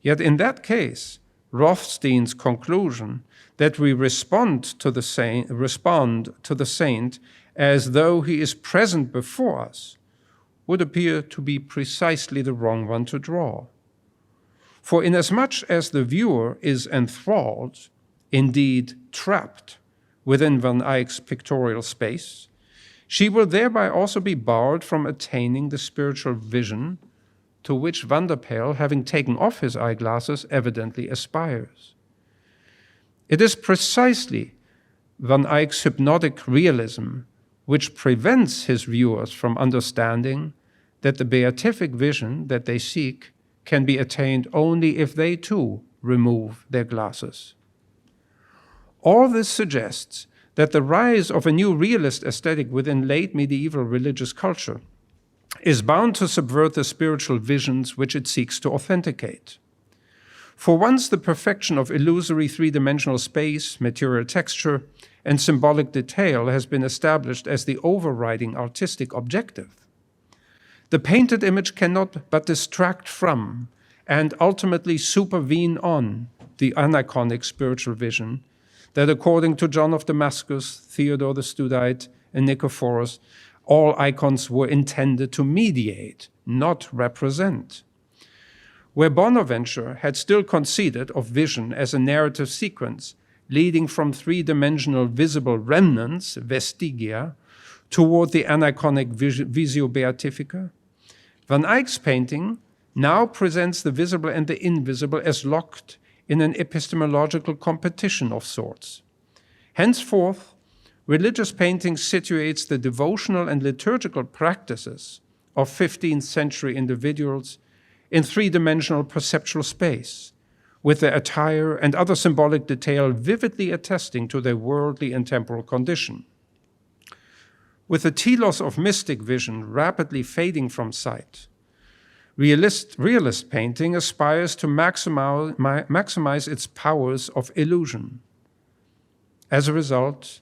Yet in that case, Rothstein's conclusion that we respond to the saint as though he is present before us would appear to be precisely the wrong one to draw. For inasmuch as the viewer is enthralled, indeed trapped, within Van Eyck's pictorial space, she will thereby also be barred from attaining the spiritual vision to which Van der Pijl, having taken off his eyeglasses, evidently aspires. It is precisely Van Eyck's hypnotic realism which prevents his viewers from understanding that the beatific vision that they seek can be attained only if they too remove their glasses. All this suggests that the rise of a new realist aesthetic within late medieval religious culture is bound to subvert the spiritual visions which it seeks to authenticate. For once the perfection of illusory three-dimensional space, material texture, and symbolic detail has been established as the overriding artistic objective, the painted image cannot but distract from and ultimately supervene on the aniconic spiritual vision that, according to John of Damascus, Theodore the Studite, and Nicephorus, all icons were intended to mediate, not represent. Where Bonaventure had still conceded of vision as a narrative sequence leading from three-dimensional visible remnants, vestigia, toward the aniconic visio beatifica, Van Eyck's painting now presents the visible and the invisible as locked in an epistemological competition of sorts. Henceforth, religious painting situates the devotional and liturgical practices of 15th century individuals in three-dimensional perceptual space, with their attire and other symbolic detail vividly attesting to their worldly and temporal condition. With the telos of mystic vision rapidly fading from sight, realist painting aspires to maximize its powers of illusion. As a result,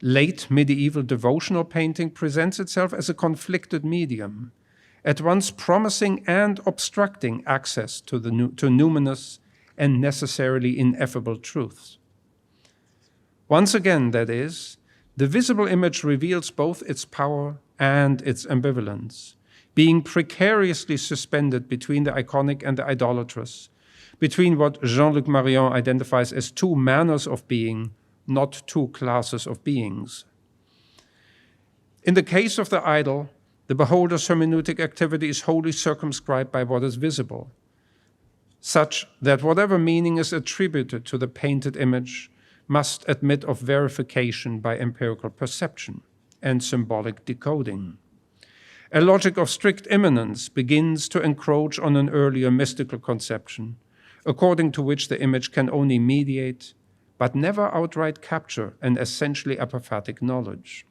late medieval devotional painting presents itself as a conflicted medium, at once promising and obstructing access to numinous and necessarily ineffable truths. Once again, that is, the visible image reveals both its power and its ambivalence, being precariously suspended between the iconic and the idolatrous, between what Jean-Luc Marion identifies as two manners of being, not two classes of beings. In the case of the idol, the beholder's hermeneutic activity is wholly circumscribed by what is visible, such that whatever meaning is attributed to the painted image must admit of verification by empirical perception and symbolic decoding. A logic of strict immanence begins to encroach on an earlier mystical conception, according to which the image can only mediate, but never outright capture, an essentially apophatic knowledge.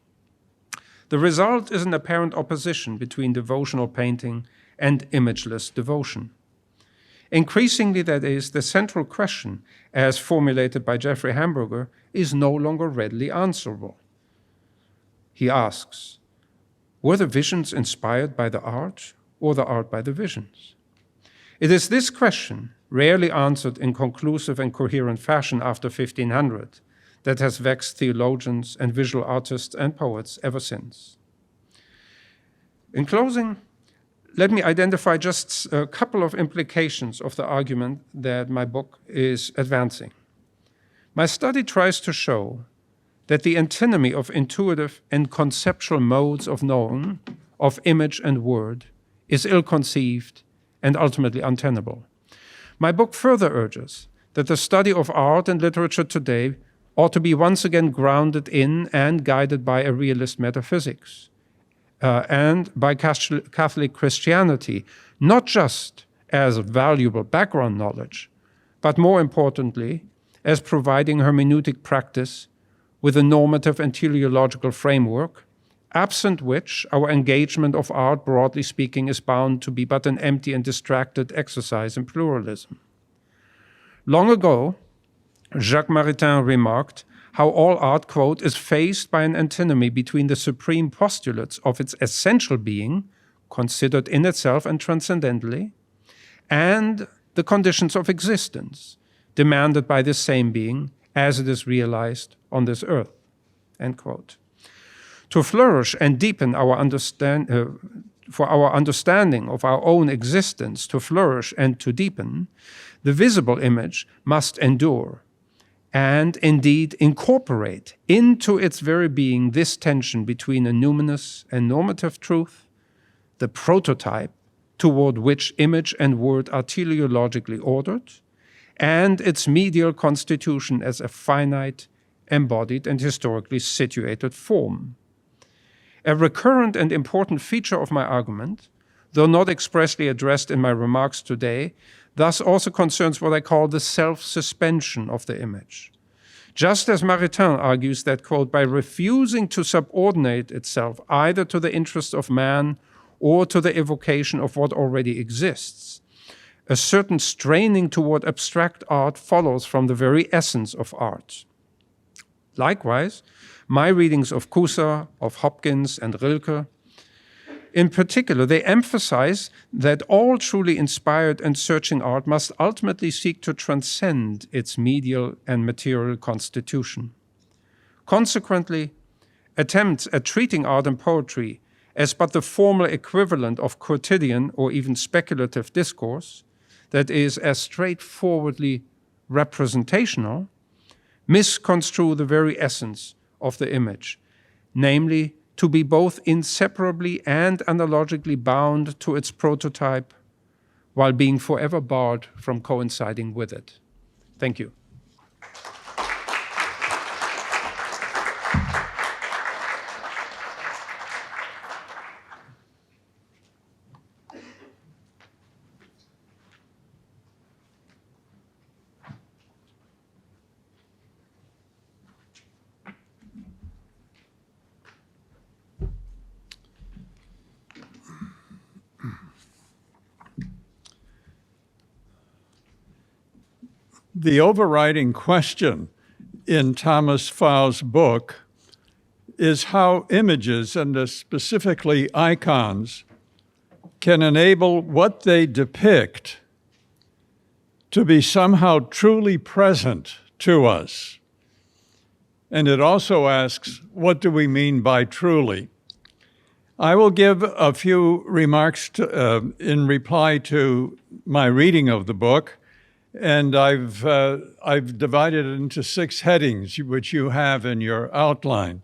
The result is an apparent opposition between devotional painting and imageless devotion. Increasingly, that is, the central question, as formulated by Jeffrey Hamburger, is no longer readily answerable. He asks, were the visions inspired by the art, or the art by the visions? It is this question, rarely answered in conclusive and coherent fashion after 1500, that has vexed theologians and visual artists and poets ever since. In closing, let me identify just a couple of implications of the argument that my book is advancing. My study tries to show that the antinomy of intuitive and conceptual modes of knowing, of image and word, is ill-conceived and ultimately untenable. My book further urges that the study of art and literature today ought to be once again grounded in and guided by a realist metaphysics and by Catholic Christianity, not just as valuable background knowledge, but more importantly, as providing hermeneutic practice with a normative and teleological framework, absent which our engagement of art, broadly speaking, is bound to be but an empty and distracted exercise in pluralism. Long ago, Jacques Maritain remarked how all art, quote, is faced by an antinomy between the supreme postulates of its essential being, considered in itself and transcendentally, and the conditions of existence, demanded by this same being as it is realized on this earth, end quote. To flourish and deepen for our understanding of our own existence, to flourish and to deepen, the visible image must endure and indeed incorporate into its very being this tension between a numinous and normative truth, the prototype toward which image and word are teleologically ordered, and its medial constitution as a finite, embodied, and historically situated form. A recurrent and important feature of my argument, though not expressly addressed in my remarks today, thus also concerns what I call the self-suspension of the image. Just as Maritain argues that, quote, by refusing to subordinate itself either to the interests of man or to the evocation of what already exists, a certain straining toward abstract art follows from the very essence of art. Likewise, my readings of Cusa, of Hopkins, and Rilke, in particular, they emphasize that all truly inspired and searching art must ultimately seek to transcend its medial and material constitution. Consequently, attempts at treating art and poetry as but the formal equivalent of quotidian or even speculative discourse, that is, as straightforwardly representational, misconstrue the very essence of the image, namely, to be both inseparably and analogically bound to its prototype, while being forever barred from coinciding with it. Thank you. The overriding question in Thomas Pfau's book is how images, and specifically icons, can enable what they depict to be somehow truly present to us. And it also asks, what do we mean by truly? I will give a few remarks in reply to my reading of the book. And I've divided it into 6 headings, which you have in your outline.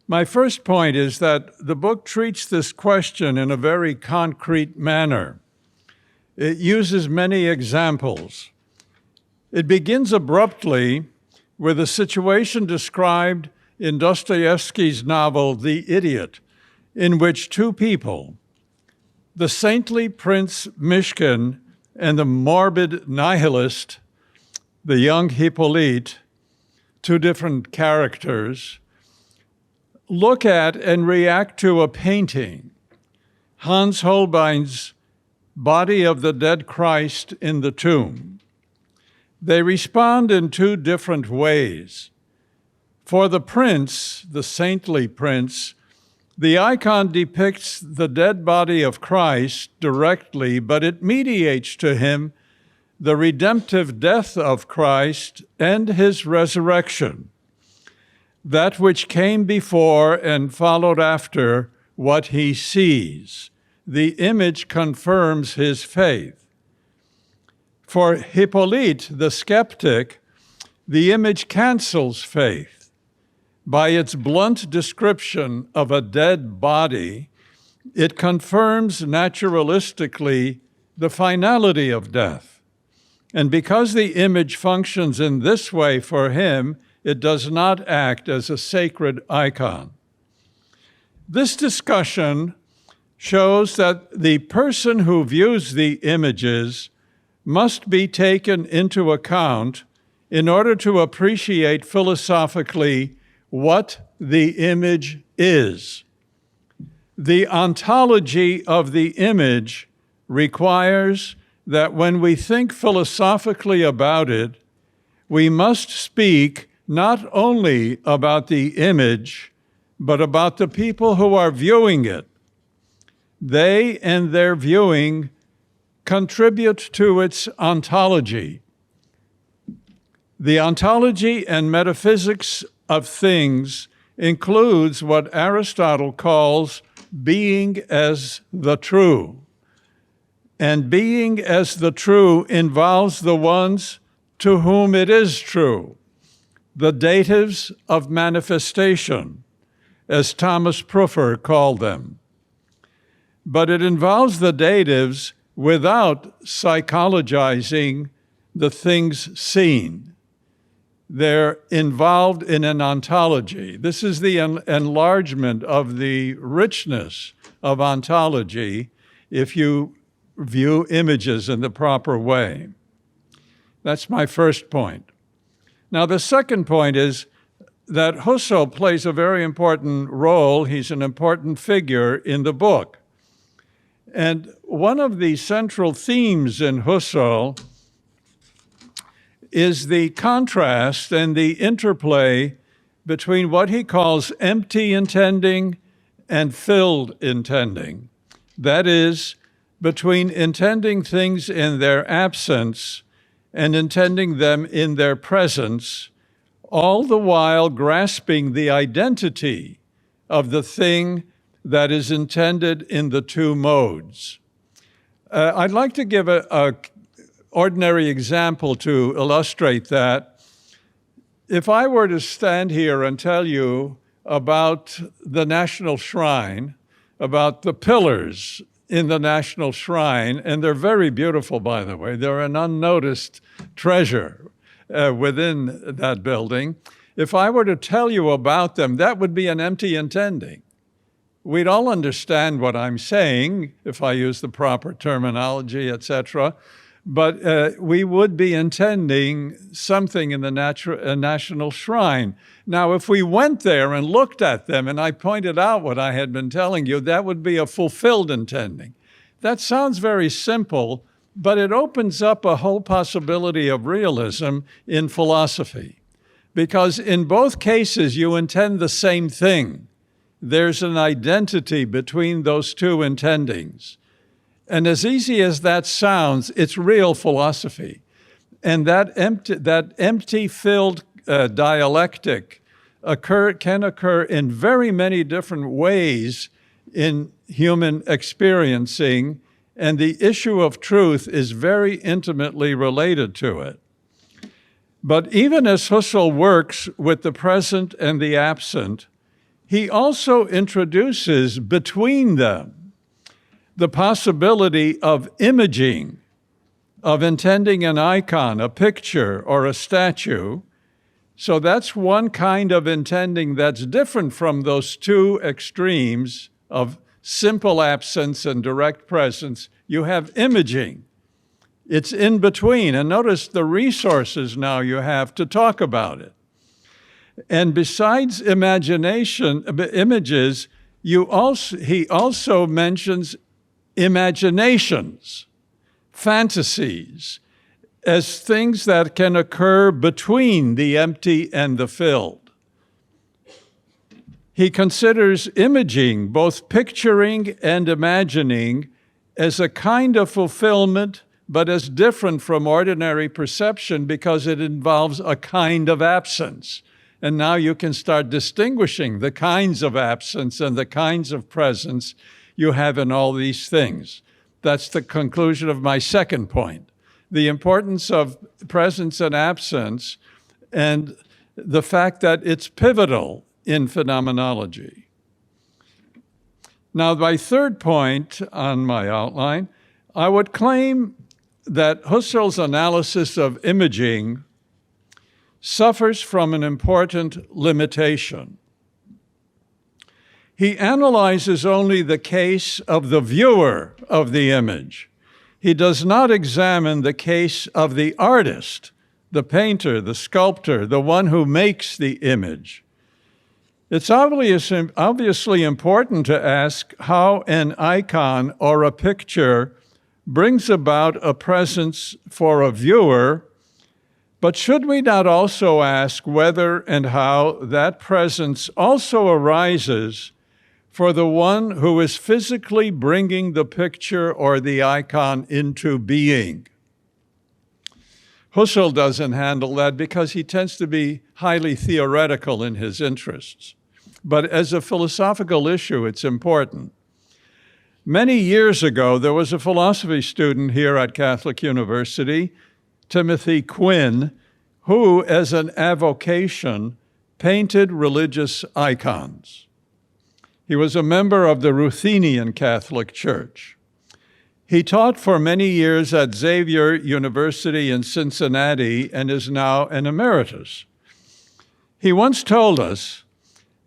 My first point is that the book treats this question in a very concrete manner. It uses many examples. It begins abruptly with a situation described in Dostoevsky's novel, The Idiot, in which 2 people, the saintly Prince Mishkin and the morbid nihilist, the young Hippolyte, 2 different characters, look at and react to a painting, Hans Holbein's Body of the Dead Christ in the Tomb. They respond in 2 different ways. For the prince, the saintly prince, the icon depicts the dead body of Christ directly, but it mediates to him the redemptive death of Christ and his resurrection, that which came before and followed after what he sees. The image confirms his faith. For Hippolyte, the skeptic, the image cancels faith. By its blunt description of a dead body, it confirms naturalistically the finality of death. And because the image functions in this way for him, it does not act as a sacred icon. This discussion shows that the person who views the images must be taken into account in order to appreciate philosophically what the image is. The ontology of the image requires that when we think philosophically about it, we must speak not only about the image, but about the people who are viewing it. They and their viewing contribute to its ontology. The ontology and metaphysics of things includes what Aristotle calls being as the true. And being as the true involves the ones to whom it is true, the datives of manifestation, as Thomas Pruffer called them. But it involves the datives without psychologizing the things seen. They're involved in an ontology. This is the enlargement of the richness of ontology if you view images in the proper way. That's my first point. Now, the second point is that Husserl plays a very important role. He's an important figure in the book. And one of the central themes in Husserl is the contrast and the interplay between what he calls empty intending and filled intending. That is, between intending things in their absence and intending them in their presence, all the while grasping the identity of the thing that is intended in the two modes. I'd like to give a ordinary example to illustrate that. If I were to stand here and tell you about the National Shrine, about the pillars in the National Shrine, and they're very beautiful, by the way. They're an unnoticed treasure within that building. If I were to tell you about them, that would be an empty intending. We'd all understand what I'm saying if I use the proper terminology, etc. But we would be intending something in the National Shrine. Now, if we went there and looked at them and I pointed out what I had been telling you, that would be a fulfilled intending. That sounds very simple, but it opens up a whole possibility of realism in philosophy. Because in both cases, you intend the same thing. There's an identity between those two intendings. And as easy as that sounds, it's real philosophy. And that empty-filled dialectic can occur in very many different ways in human experiencing, and the issue of truth is very intimately related to it. But even as Husserl works with the present and the absent, he also introduces between them the possibility of imaging, of intending an icon, a picture, or a statue. So that's one kind of intending that's different from those two extremes of simple absence and direct presence. You have imaging. It's in between. And notice the resources now you have to talk about it. And besides images, he also mentions imaginations, fantasies, as things that can occur between the empty and the filled. He considers imaging, both picturing and imagining, as a kind of fulfillment, but as different from ordinary perception because it involves a kind of absence. And now you can start distinguishing the kinds of absence and the kinds of presence you have in all these things. That's the conclusion of my second point. The importance of presence and absence and the fact that it's pivotal in phenomenology. Now, my third point on my outline, I would claim that Husserl's analysis of imaging suffers from an important limitation. He analyzes only the case of the viewer of the image. He does not examine the case of the artist, the painter, the sculptor, the one who makes the image. It's obviously important to ask how an icon or a picture brings about a presence for a viewer, but should we not also ask whether and how that presence also arises for the one who is physically bringing the picture or the icon into being? Husserl doesn't handle that because he tends to be highly theoretical in his interests. But as a philosophical issue, it's important. Many years ago, there was a philosophy student here at Catholic University, Timothy Quinn, who, as an avocation, painted religious icons. He was a member of the Ruthenian Catholic Church. He taught for many years at Xavier University in Cincinnati and is now an emeritus. He once told us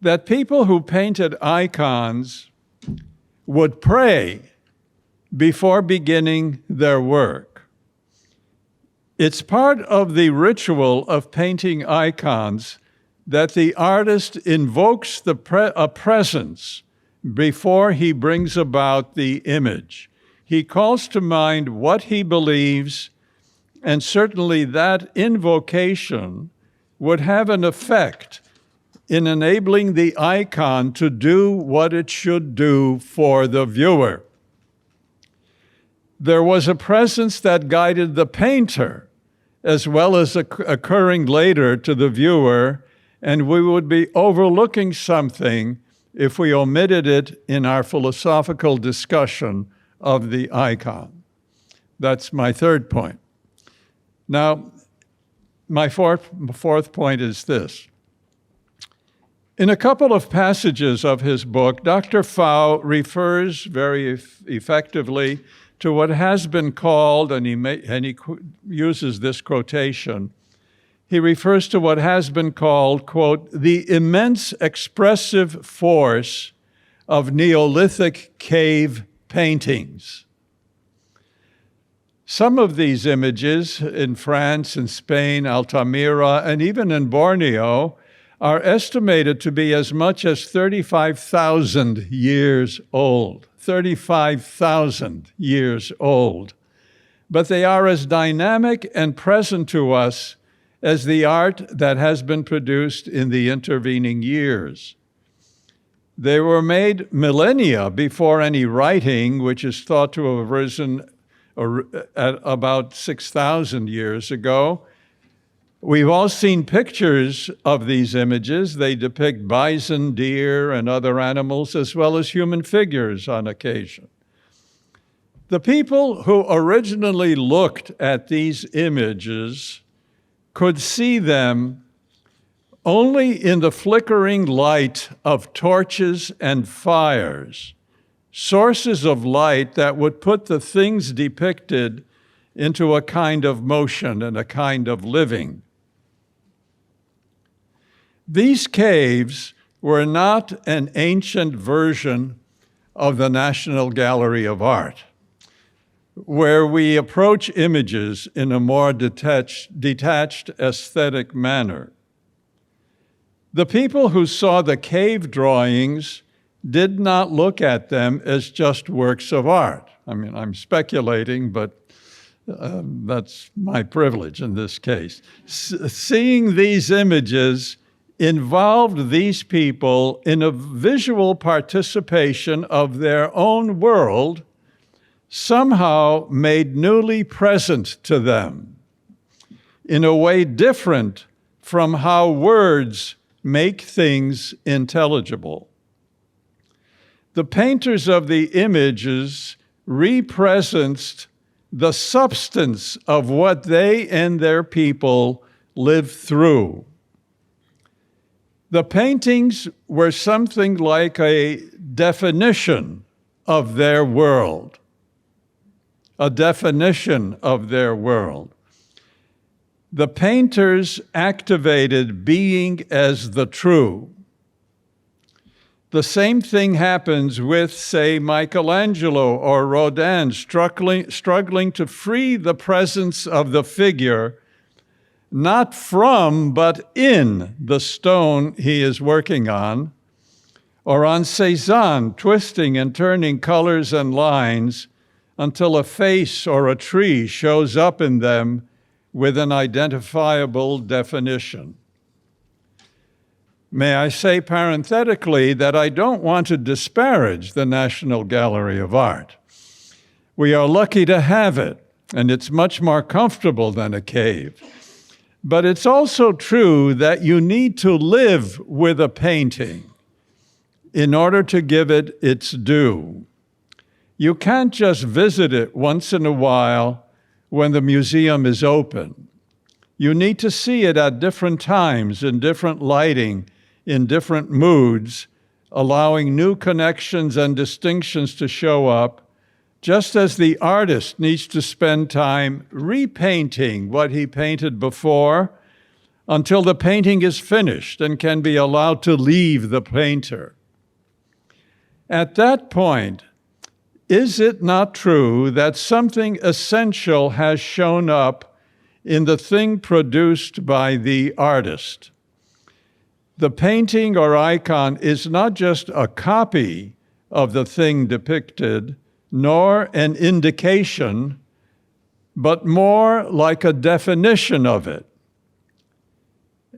that people who painted icons would pray before beginning their work. It's part of the ritual of painting icons that the artist invokes a presence before he brings about the image. He calls to mind what he believes, and certainly that invocation would have an effect in enabling the icon to do what it should do for the viewer. There was a presence that guided the painter, as well as occurring later to the viewer, and we would be overlooking something if we omitted it in our philosophical discussion of the icon. That's my third point. Now, my fourth point is this. In a couple of passages of his book, Dr. Pfau refers very effectively to what has been called, and he uses this quotation, he refers to what has been called, quote, the immense expressive force of Neolithic cave paintings. Some of these images in France, in Spain, Altamira, and even in Borneo are estimated to be as much as 35,000 years old. 35,000 years old. But they are as dynamic and present to us as the art that has been produced in the intervening years. They were made millennia before any writing, which is thought to have arisen at about 6,000 years ago. We've all seen pictures of these images. They depict bison, deer, and other animals, as well as human figures on occasion. The people who originally looked at these images could see them only in the flickering light of torches and fires, sources of light that would put the things depicted into a kind of motion and a kind of living. These caves were not an ancient version of the National Gallery of Art, where we approach images in a more detached aesthetic manner. The people who saw the cave drawings did not look at them as just works of art. I mean, I'm speculating, but that's my privilege in this case. Seeing these images involved these people in a visual participation of their own world, somehow made newly present to them, in a way different from how words make things intelligible. The painters of the images represented the substance of what they and their people lived through. The paintings were something like a definition of their world. a definition of their world. The painters activated being as the true. The same thing happens with, say, Michelangelo or Rodin, struggling to free the presence of the figure, not from, but in the stone he is working on, or on Cézanne, twisting and turning colors and lines until a face or a tree shows up in them with an identifiable definition. May I say parenthetically that I don't want to disparage the National Gallery of Art. We are lucky to have it, and it's much more comfortable than a cave. But it's also true that you need to live with a painting in order to give it its due. You can't just visit it once in a while when the museum is open. You need to see it at different times, in different lighting, in different moods, allowing new connections and distinctions to show up, just as the artist needs to spend time repainting what he painted before until the painting is finished and can be allowed to leave the painter. At that point, is it not true that something essential has shown up in the thing produced by the artist? The painting or icon is not just a copy of the thing depicted, nor an indication, but more like a definition of it.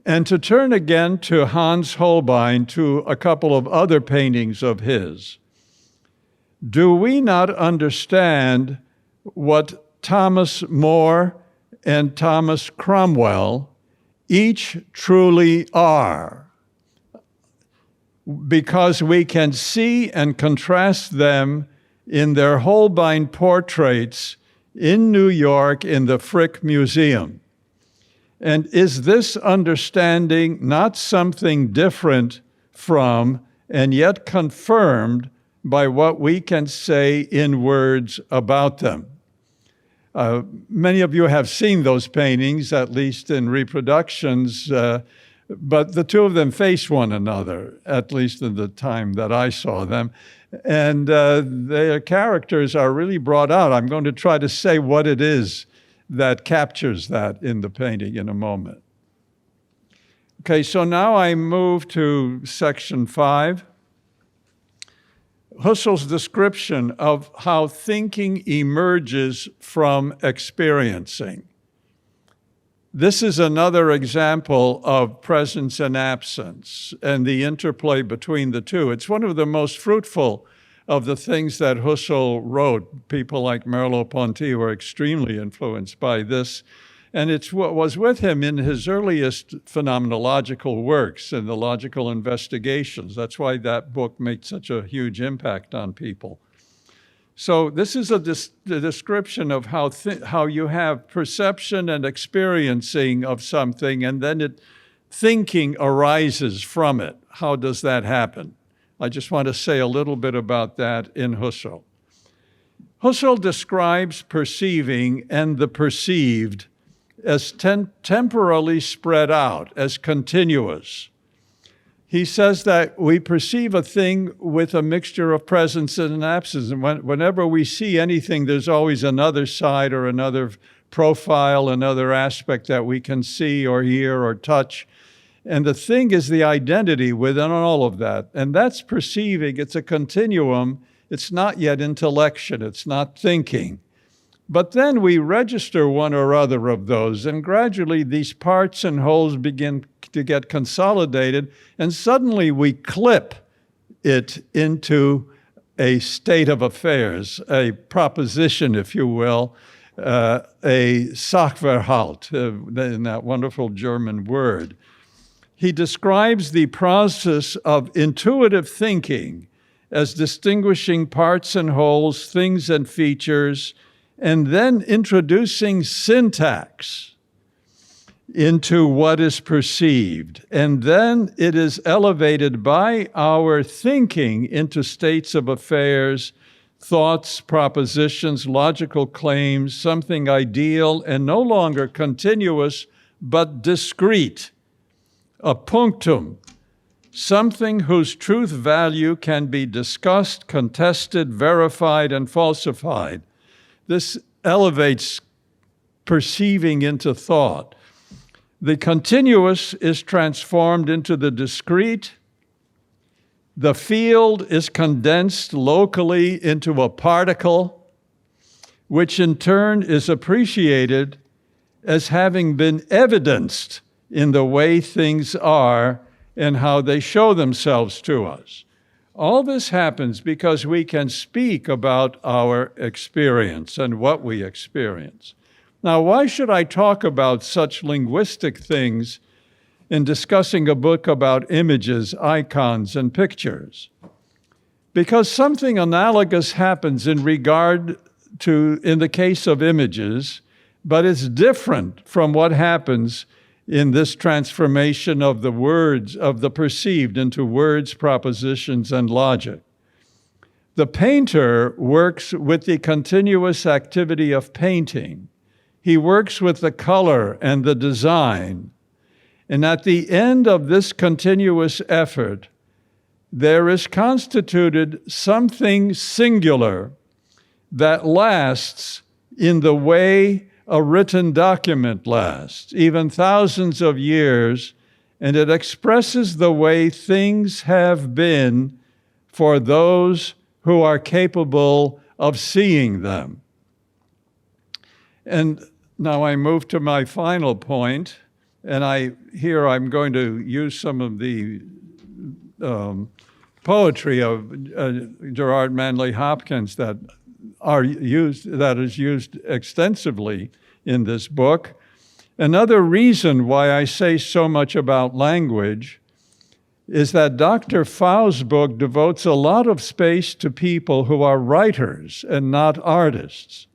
And to turn again to Hans Holbein, to a couple of other paintings of his, do we not understand what Thomas More and Thomas Cromwell each truly are? Because we can see and contrast them in their Holbein portraits in New York in the Frick Museum. And is this understanding not something different from and yet confirmed by what we can say in words about them? Many of you have seen those paintings, at least in reproductions, but the two of them face one another, at least in the time that I saw them. And their characters are really brought out. I'm going to try to say what it is that captures that in the painting in a moment. Okay, so now I move to section 5. Husserl's description of how thinking emerges from experiencing. This is another example of presence and absence and the interplay between the two. It's one of the most fruitful of the things that Husserl wrote. People like Merleau-Ponty were extremely influenced by this. And it's what was with him in his earliest phenomenological works and the logical investigations. That's why that book made such a huge impact on people. So this is the description of how you have perception and experiencing of something, and then thinking arises from it. How does that happen? I just want to say a little bit about that in Husserl. Husserl describes perceiving and the perceived as temporally spread out, as continuous. He says that we perceive a thing with a mixture of presence and absence. And whenever we see anything, there's always another side or another profile, another aspect that we can see or hear or touch. And the thing is the identity within all of that. And that's perceiving. It's a continuum. It's not yet intellection. It's not thinking. But then we register one or other of those, and gradually these parts and wholes begin to get consolidated, and suddenly we clip it into a state of affairs, a proposition, if you will, a Sachverhalt, in that wonderful German word. He describes the process of intuitive thinking as distinguishing parts and wholes, things and features, and then introducing syntax into what is perceived. And then it is elevated by our thinking into states of affairs thoughts, propositions, logical claims, something ideal and no longer continuous, but discrete, a punctum, something whose truth value can be discussed, contested, verified, and falsified. This elevates perceiving into thought. The continuous is transformed into the discrete. The field is condensed locally into a particle, which in turn is appreciated as having been evidenced in the way things are and how they show themselves to us. All this happens because we can speak about our experience and what we experience. Now, why should I talk about such linguistic things in discussing a book about images, icons, and pictures? Because something analogous happens in regard to, in the case of images, but it's different from what happens in this transformation of the words, of the perceived into words, propositions, and logic. The painter works with the continuous activity of painting. He works with the color and the design. And at the end of this continuous effort, there is constituted something singular that lasts in the way a written document lasts, even thousands of years, and it expresses the way things have been for those who are capable of seeing them. And now I move to my final point, and I'm going to use some of the poetry of Gerard Manley Hopkins that is used extensively in this book. Another reason why I say so much about language is that Dr. Pfau's book devotes a lot of space to people who are writers and not artists.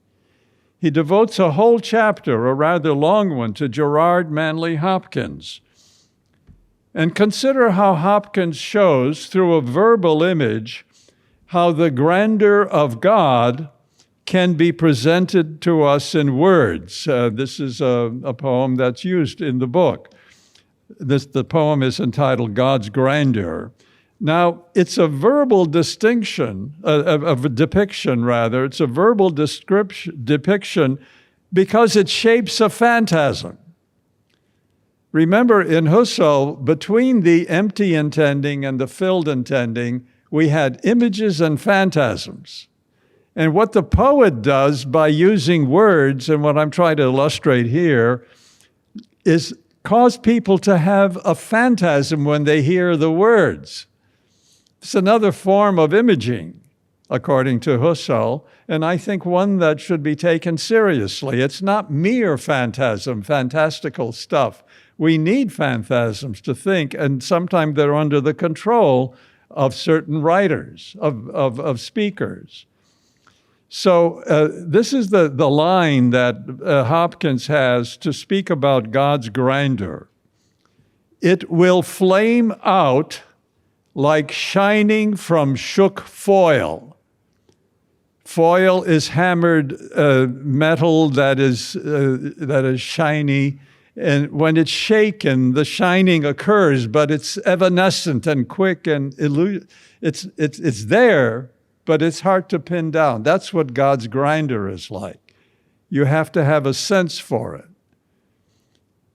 He devotes a whole chapter, a rather long one, to Gerard Manley Hopkins. And consider how Hopkins shows through a verbal image how the grandeur of God can be presented to us in words. This is a poem that's used in the book. The poem is entitled God's Grandeur. Now, it's a verbal depiction. It's a verbal depiction because it shapes a phantasm. Remember, in Husserl, between the empty intending and the filled intending, we had images and phantasms. And what the poet does by using words, and what I'm trying to illustrate here, is cause people to have a phantasm when they hear the words. It's another form of imaging, according to Husserl, and I think one that should be taken seriously. It's not mere phantasm, fantastical stuff. We need phantasms to think, and sometimes they're under the control of certain writers, of speakers. So this is the line that Hopkins has to speak about God's grandeur. It will flame out like shining from shook foil. Foil is hammered metal that is shiny, and when it's shaken, the shining occurs, but it's evanescent and quick, and it's there, but it's hard to pin down. That's what God's grandeur is like. You have to have a sense for it.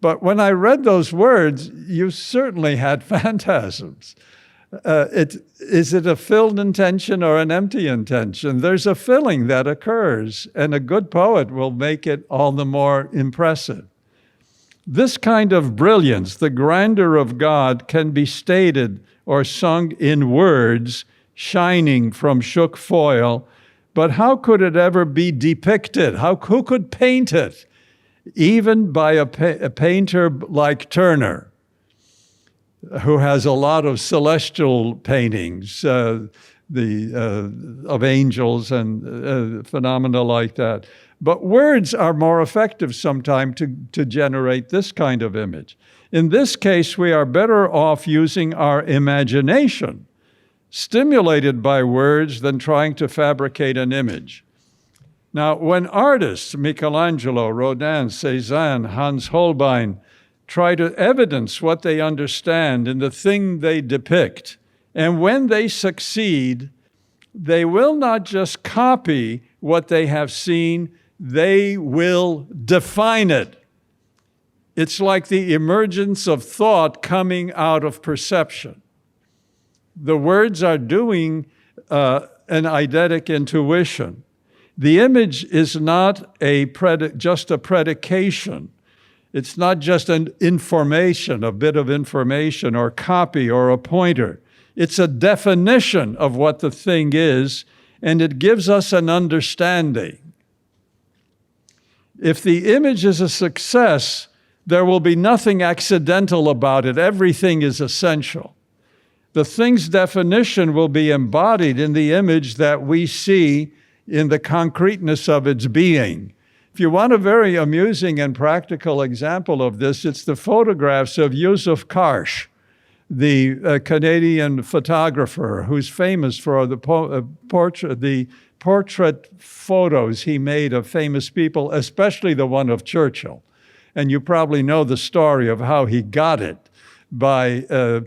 But when I read those words, you certainly had phantasms. Is it a filled intention or an empty intention? There's a filling that occurs, and a good poet will make it all the more impressive. This kind of brilliance, the grandeur of God, can be stated or sung in words shining from shook foil, but how could it ever be depicted? Who could paint it? Even by a painter like Turner, who has a lot of celestial paintings of angels and phenomena like that. But words are more effective sometimes to generate this kind of image. In this case, we are better off using our imagination. stimulated by words than trying to fabricate an image. Now, when artists, Michelangelo, Rodin, Cézanne, Hans Holbein, try to evidence what they understand in the thing they depict, and when they succeed, they will not just copy what they have seen, they will define it. It's like the emergence of thought coming out of perception. The words are doing an eidetic intuition. The image is not just a predication. It's not just an information, a bit of information or copy or a pointer. It's a definition of what the thing is, and it gives us an understanding. If the image is a success, there will be nothing accidental about it. Everything is essential. The thing's definition will be embodied in the image that we see in the concreteness of its being. If you want a very amusing and practical example of this, it's the photographs of Yusuf Karsh, the Canadian photographer who's famous for the portrait photos he made of famous people, especially the one of Churchill. And you probably know the story of how he got it by,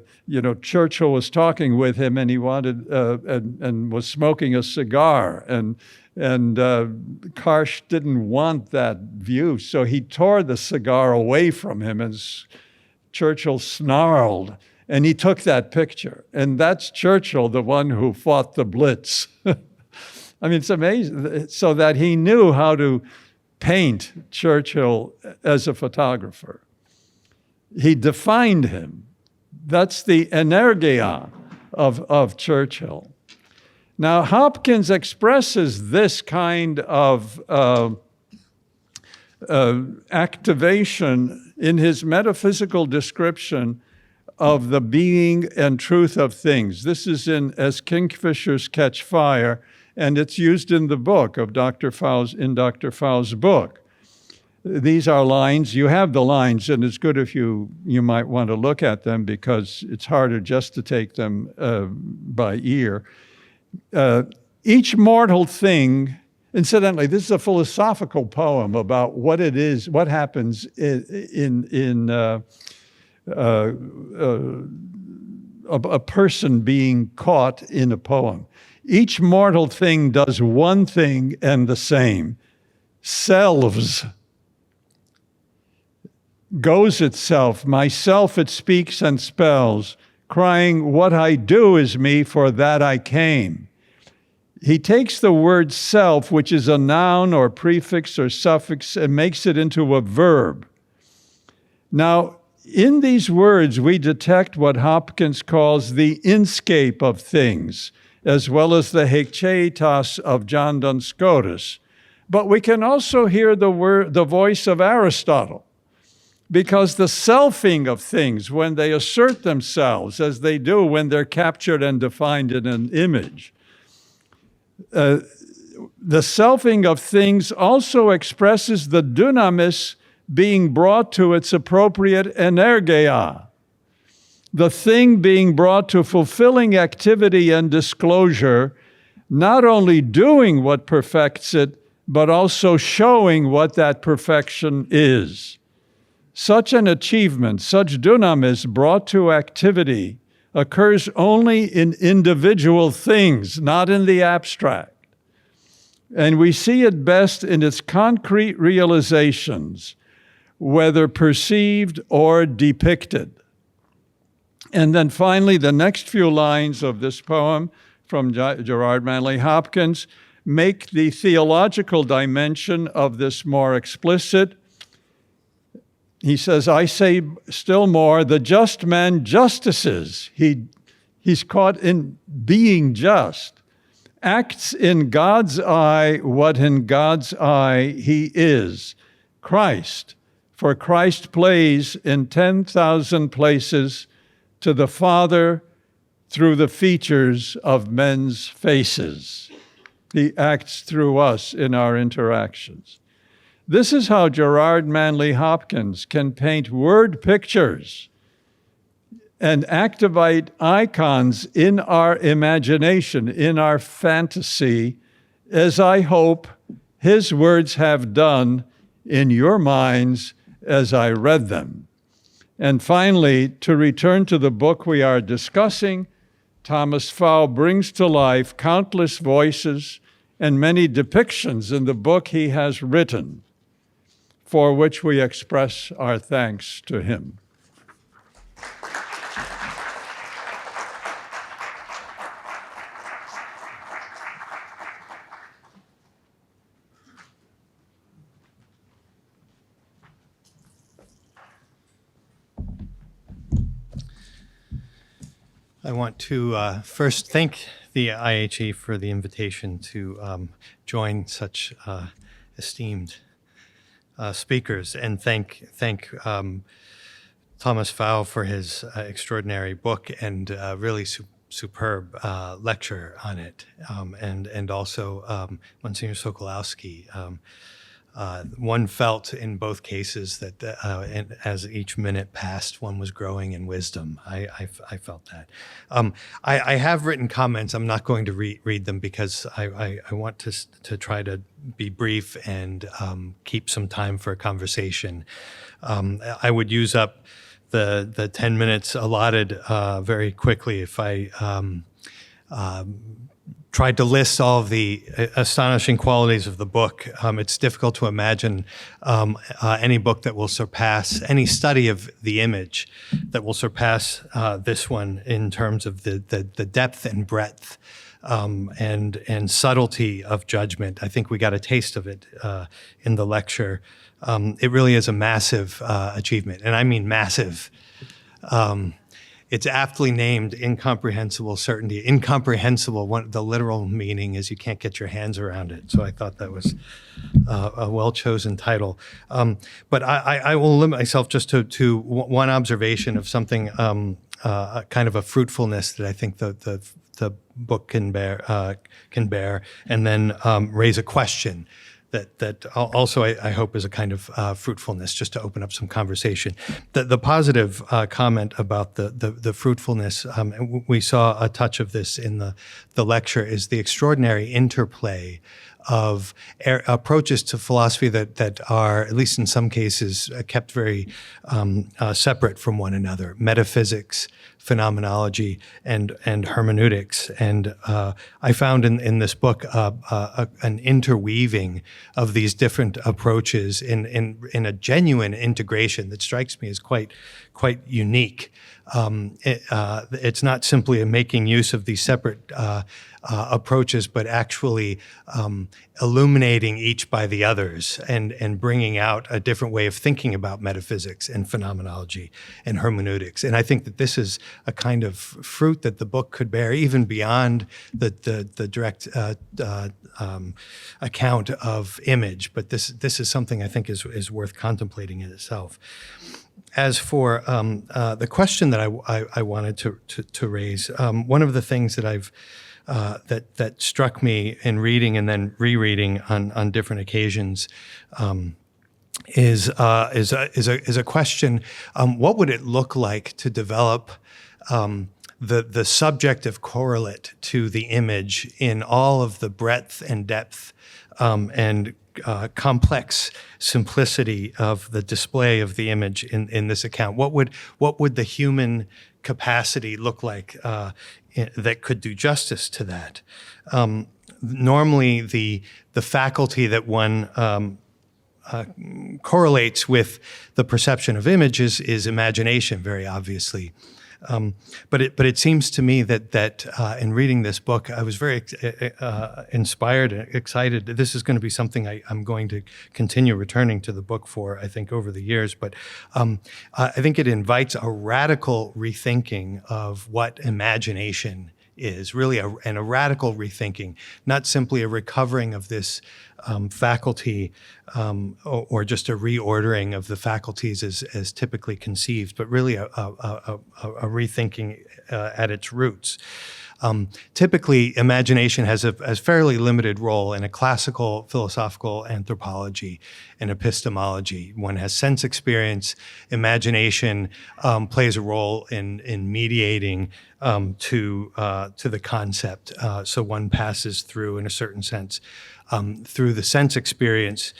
Churchill was talking with him and he wanted, and was smoking a cigar. And Karsh didn't want that view, so he tore the cigar away from him and Churchill snarled. And he took that picture. And that's Churchill, the one who fought the Blitz. I mean, it's amazing. So that he knew how to paint Churchill as a photographer. He defined him. That's the energia of Churchill. Now, Hopkins expresses this kind of activation in his metaphysical description of the being and truth of things. This is in As Kingfishers Catch Fire, and it's used in the book of Dr. Pfau's book. These are lines. You have the lines, and it's good if you might want to look at them because it's harder just to take them by ear. Each mortal thing, incidentally, this is a philosophical poem about what it is, what happens in a person being caught in a poem. Each mortal thing does one thing and the same. Selves. Goes itself, myself it speaks and spells, crying, what I do is me, for that I came. He takes the word self, which is a noun or prefix or suffix, and makes it into a verb. Now, in these words, we detect what Hopkins calls the inscape of things, as well as the hekcheitas of John Duns Scotus. But we can also hear the voice of Aristotle, because the selfing of things, when they assert themselves, as they do when they're captured and defined in an image, the selfing of things also expresses the dunamis being brought to its appropriate energeia, the thing being brought to fulfilling activity and disclosure, not only doing what perfects it, but also showing what that perfection is. Such an achievement, such dunamis brought to activity, occurs only in individual things, not in the abstract. And we see it best in its concrete realizations, whether perceived or depicted. And then finally, the next few lines of this poem from Gerard Manley Hopkins make the theological dimension of this more explicit. He says, I say still more, the just man justices. He's caught in being just, acts in God's eye what in God's eye he is, Christ. For Christ plays in 10,000 places to the Father through the features of men's faces. He acts through us in our interactions. This is how Gerard Manley Hopkins can paint word pictures and activate icons in our imagination, in our fantasy, as I hope his words have done in your minds as I read them. And finally, to return to the book we are discussing, Thomas Pfau brings to life countless voices and many depictions in the book he has written, for which we express our thanks to him. I want to first thank the IHE for the invitation to join such esteemed speakers, and thank Thomas Pfau for his extraordinary book and really superb lecture on it, and also Monsignor Sokolowski. One felt in both cases that as each minute passed, one was growing in wisdom. I felt that. I have written comments. I'm not going to read them because I want to try to be brief and keep some time for a conversation. I would use up the 10 minutes allotted very quickly if I tried to list all of the astonishing qualities of the book. It's difficult to imagine any book that will surpass, any study of the image that will surpass this one in terms of the depth and breadth and subtlety of judgment. I think we got a taste of it in the lecture. It really is a massive achievement, and I mean massive. It's aptly named Incomprehensible Certainty. Incomprehensible, the literal meaning is you can't get your hands around it. So I thought that was a well-chosen title. But I will limit myself just to one observation of something, kind of a fruitfulness that I think the book can bear, and then raise a question that also I hope is a kind of fruitfulness, just to open up some conversation. The positive comment about the fruitfulness, we saw a touch of this in the lecture, is the extraordinary interplay of approaches to philosophy that are, at least in some cases, kept very separate from one another. Metaphysics, phenomenology, and hermeneutics. And I found in this book an interweaving of these different approaches in a genuine integration that strikes me as quite unique. It's not simply making use of these separate approaches, but actually illuminating each by the others and bringing out a different way of thinking about metaphysics and phenomenology and hermeneutics. And I think that this is a kind of fruit that the book could bear even beyond the direct account of image. But this is something I think is worth contemplating in itself. As for the question that I wanted to raise, one of the things that I've that struck me in reading and then rereading on different occasions is a question: what would it look like to develop the subjective correlate to the image in all of the breadth and depth and complex simplicity of the display of the image in this account? What would the human capacity look like that could do justice to that? Normally, the faculty that one correlates with the perception of images is imagination, very obviously. But it seems to me that in reading this book, I was very inspired and excited. This is going to be something I'm going to continue returning to the book for, I think, over the years. But I think it invites a radical rethinking of what imagination is, really a radical rethinking, not simply a recovering of this faculty or just a reordering of the faculties as typically conceived, but really a rethinking at its roots. Typically, imagination has a fairly limited role in a classical philosophical anthropology and epistemology. One has sense experience. Imagination plays a role in mediating to the concept. So one passes through, in a certain sense, through the sense experience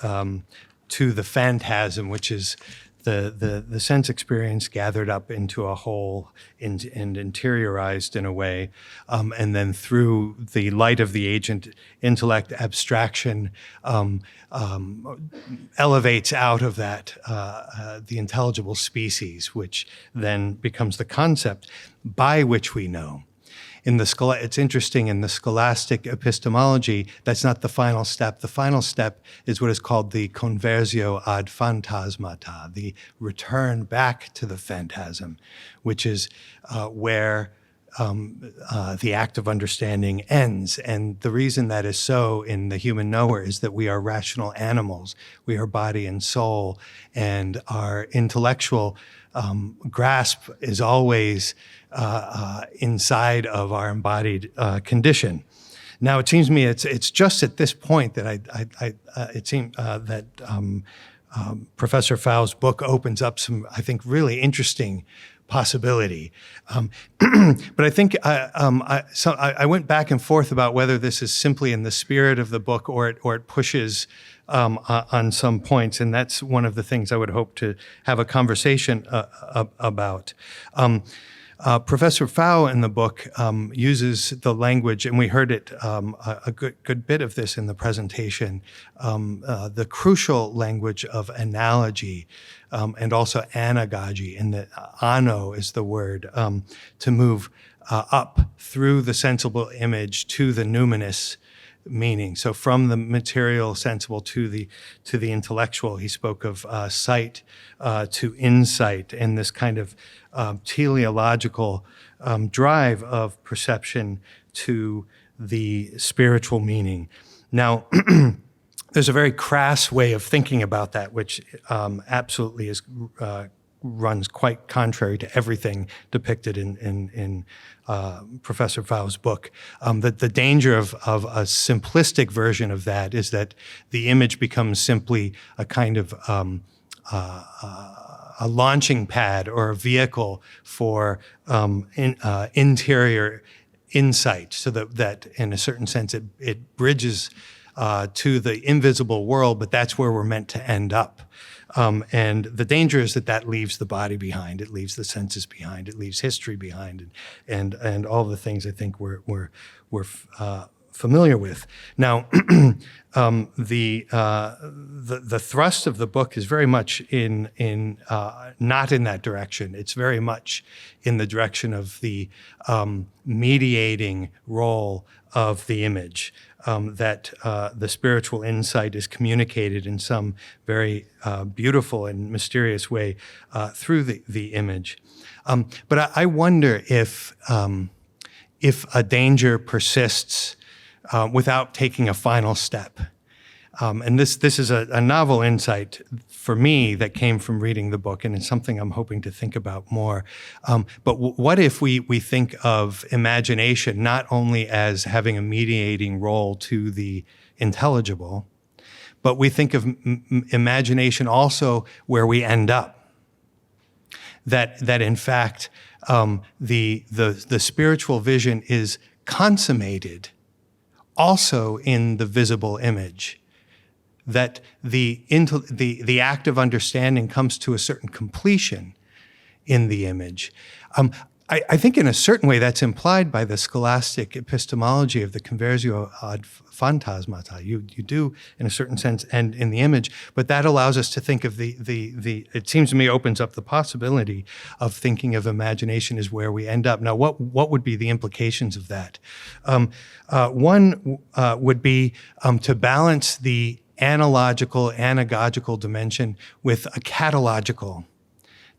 to the phantasm, which is the sense experience gathered up into a whole and interiorized in a way, and then through the light of the agent intellect, abstraction elevates out of that the intelligible species, which then becomes the concept by which we know. It's interesting, in the scholastic epistemology, that's not the final step. The final step is what is called the conversio ad phantasmata, the return back to the phantasm, which is where the act of understanding ends. And the reason that is so in the human knower is that we are rational animals. We are body and soul, and our intellectual grasp is always inside of our embodied condition. Now, it seems to me it's just at this point that it seems that Professor Pfau's book opens up some, I think, really interesting possibility. But I think I went back and forth about whether this is simply in the spirit of the book or it pushes on some points, and that's one of the things I would hope to have a conversation about. Professor Pfau in the book uses the language, and we heard it a good bit of this in the presentation, the crucial language of analogy and also anagogy, and the ano is the word to move up through the sensible image to the numinous meaning. So from the material sensible to the intellectual, he spoke of sight to insight, and this kind of teleological drive of perception to the spiritual meaning. Now, there's a very crass way of thinking about that, which absolutely runs quite contrary to everything depicted in Professor Pfau's book. The danger of a simplistic version of that is that the image becomes simply a kind of a launching pad or a vehicle for interior insight, so that in a certain sense it bridges to the invisible world, but that's where we're meant to end up. And the danger is that leaves the body behind, it leaves the senses behind, it leaves history behind, and all the things I think we're familiar with. Now, the thrust of the book is very much in not in that direction. It's very much in the direction of the mediating role of the image. That the spiritual insight is communicated in some very beautiful and mysterious way through the image. But I wonder if a danger persists without taking a final step. And this is a novel insight for me that came from reading the book, and it's something I'm hoping to think about more. But what if we think of imagination not only as having a mediating role to the intelligible, but we think of imagination also where we end up? That in fact the spiritual vision is consummated also in the visible image. That the act of understanding comes to a certain completion in the image. I think in a certain way that's implied by the scholastic epistemology of the conversio ad phantasmata. You do, in a certain sense, end in the image, but that allows us to think of it seems to me opens up the possibility of thinking of imagination as where we end up. Now, what would be the implications of that? One would be to balance the analogical, anagogical dimension with a catalogical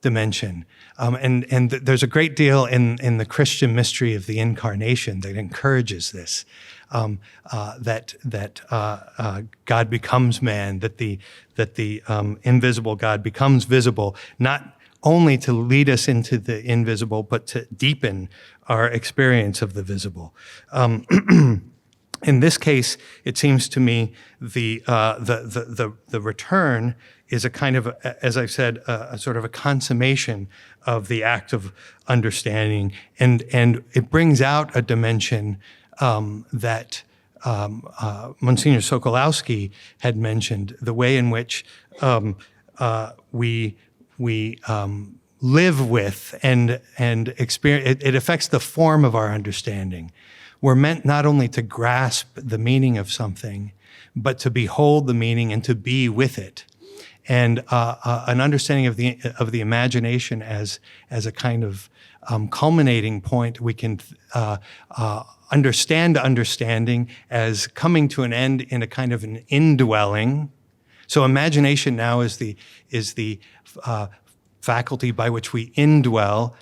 dimension. And there's a great deal in the Christian mystery of the incarnation that encourages this, that God becomes man, that the invisible God becomes visible, not only to lead us into the invisible, but to deepen our experience of the visible. In this case, it seems to me the return is a kind of, as I've said, a sort of a consummation of the act of understanding, and it brings out a dimension that Monsignor Sokolowski had mentioned, the way in which we live with and experience. It affects the form of our understanding. We're meant not only to grasp the meaning of something, but to behold the meaning and to be with it. And an understanding of the imagination as a kind of culminating point. We can understand understanding as coming to an end in a kind of an indwelling. So imagination now is the faculty by which we indwell,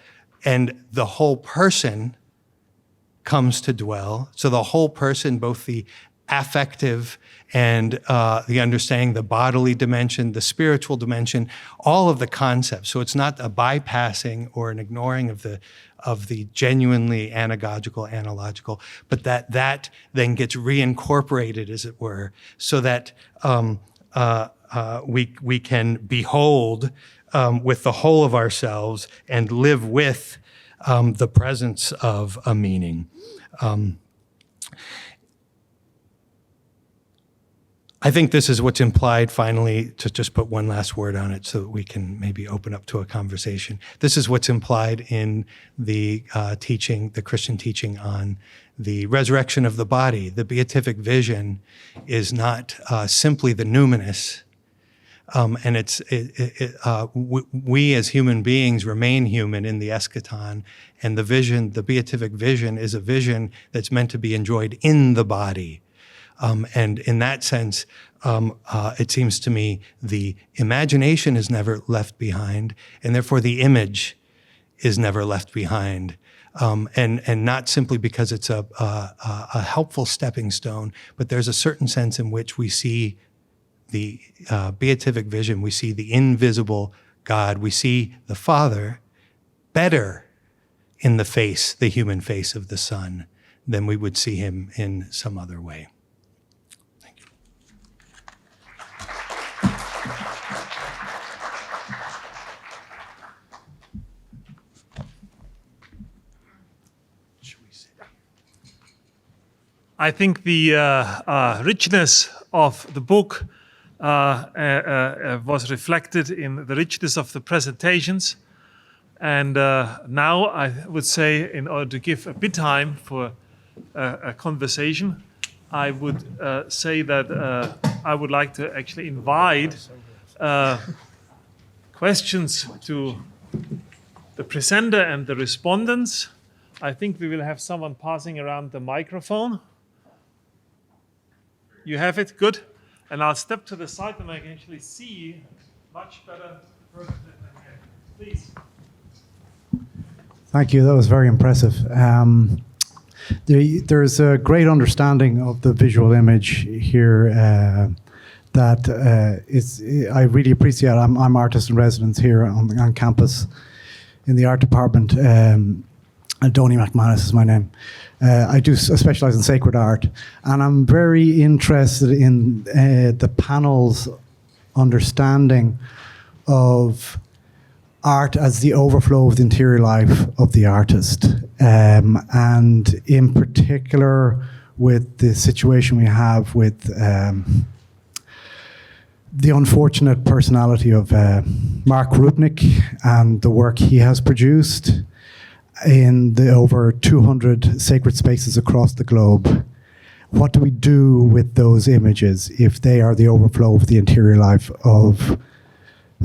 and the whole person comes to dwell. So the whole person, both the affective and the understanding, the bodily dimension, the spiritual dimension, all of the concepts. So it's not a bypassing or an ignoring of the genuinely anagogical, analogical, but that then gets reincorporated, as it were, so that we can behold with the whole of ourselves and live with the presence of a meaning. I think this is what's implied, finally, to just put one last word on it so that we can maybe open up to a conversation. This is what's implied in the teaching, the Christian teaching on the resurrection of the body. The beatific vision is not simply the numinous, and we as human beings remain human in the eschaton, and the vision, the beatific vision, is a vision that's meant to be enjoyed in the body. And in that sense, it seems to me the imagination is never left behind, and therefore the image is never left behind. And not simply because it's a helpful stepping stone, but there's a certain sense in which we see the beatific vision, we see the invisible God, we see the Father better in the face, the human face of the Son, than we would see him in some other way. I think the richness of the book was reflected in the richness of the presentations. And now I would say, in order to give a bit time for a conversation, I would say that I would like to actually invite questions to the presenter and the respondents. I think we will have someone passing around the microphone. You have it? Good. And I'll step to the side and I can actually see much better the person than I can. Please. Thank you. That was very impressive. There's a great understanding of the visual image here I really appreciate. I'm artist in residence here on campus in the art department. Donny McManus is my name. I specialize in sacred art, and I'm very interested in the panel's understanding of art as the overflow of the interior life of the artist, and in particular with the situation we have with the unfortunate personality of Mark Rubnik and the work he has produced in the over 200 sacred spaces across the globe. What do we do with those images if they are the overflow of the interior life of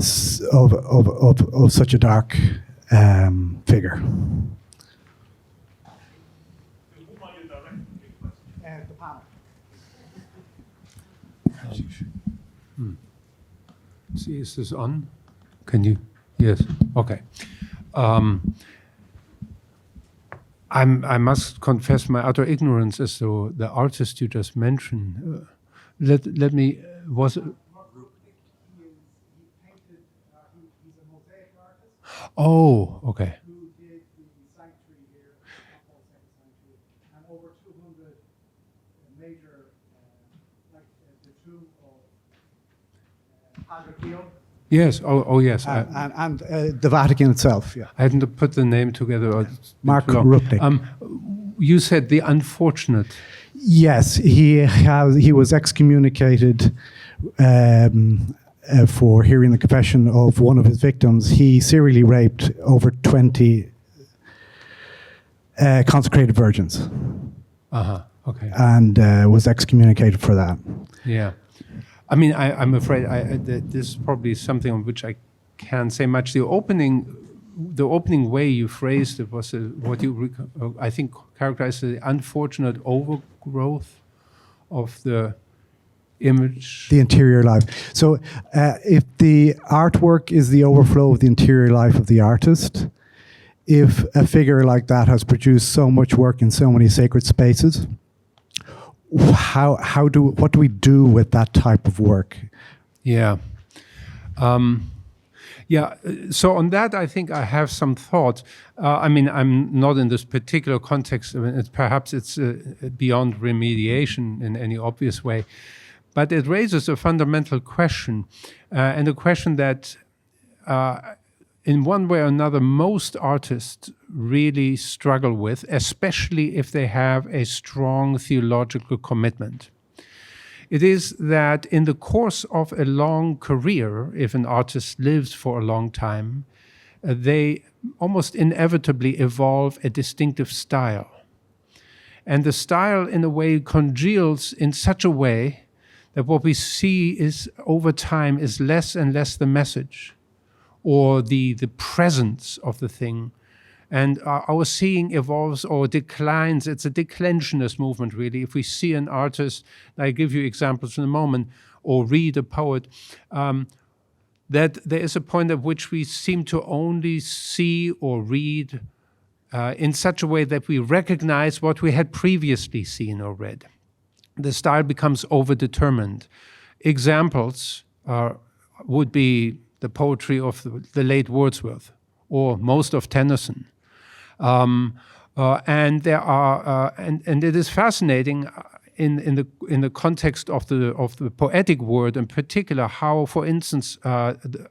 such a dark figure? See, is this on? Can you? Yes. Okay. I must confess my utter ignorance as to the artist you just mentioned. Let me was. Oh, okay. who did the sanctuary here, Paul's second sanctuary, and over 200 major, like the tomb of Padre Pio. Yes. Oh, yes. And the Vatican itself, yeah. I hadn't put the name together. Mark Rupnik. You said the unfortunate. Yes, he was excommunicated for hearing the confession of one of his victims. He serially raped over 20 consecrated virgins. Okay. And was excommunicated for that. Yeah. I mean, I'm afraid this is probably something on which I can't say much. The opening way you phrased it was what you, I think, characterized as the unfortunate overgrowth of the image. The interior life. So if the artwork is the overflow of the interior life of the artist, if a figure like that has produced so much work in so many sacred spaces, what do we do with that type of work? Yeah. So on that, I think I have some thoughts. I mean, I'm not in this particular context. I mean, perhaps it's beyond remediation in any obvious way. But it raises a fundamental question, and a question that in one way or another, most artists really struggle with, especially if they have a strong theological commitment. It is that in the course of a long career, if an artist lives for a long time, they almost inevitably evolve a distinctive style. And the style, in a way, congeals in such a way that what we see is, over time, is less and less the message or the presence of the thing. And our seeing evolves or declines. It's a declensionist movement, really. If we see an artist, I give you examples in a moment, or read a poet, that there is a point at which we seem to only see or read in such a way that we recognize what we had previously seen or read. The style becomes overdetermined. Examples would be the poetry of the late Wordsworth, or most of Tennyson. And there are, and it is fascinating in the context of the poetic word in particular, how, for instance,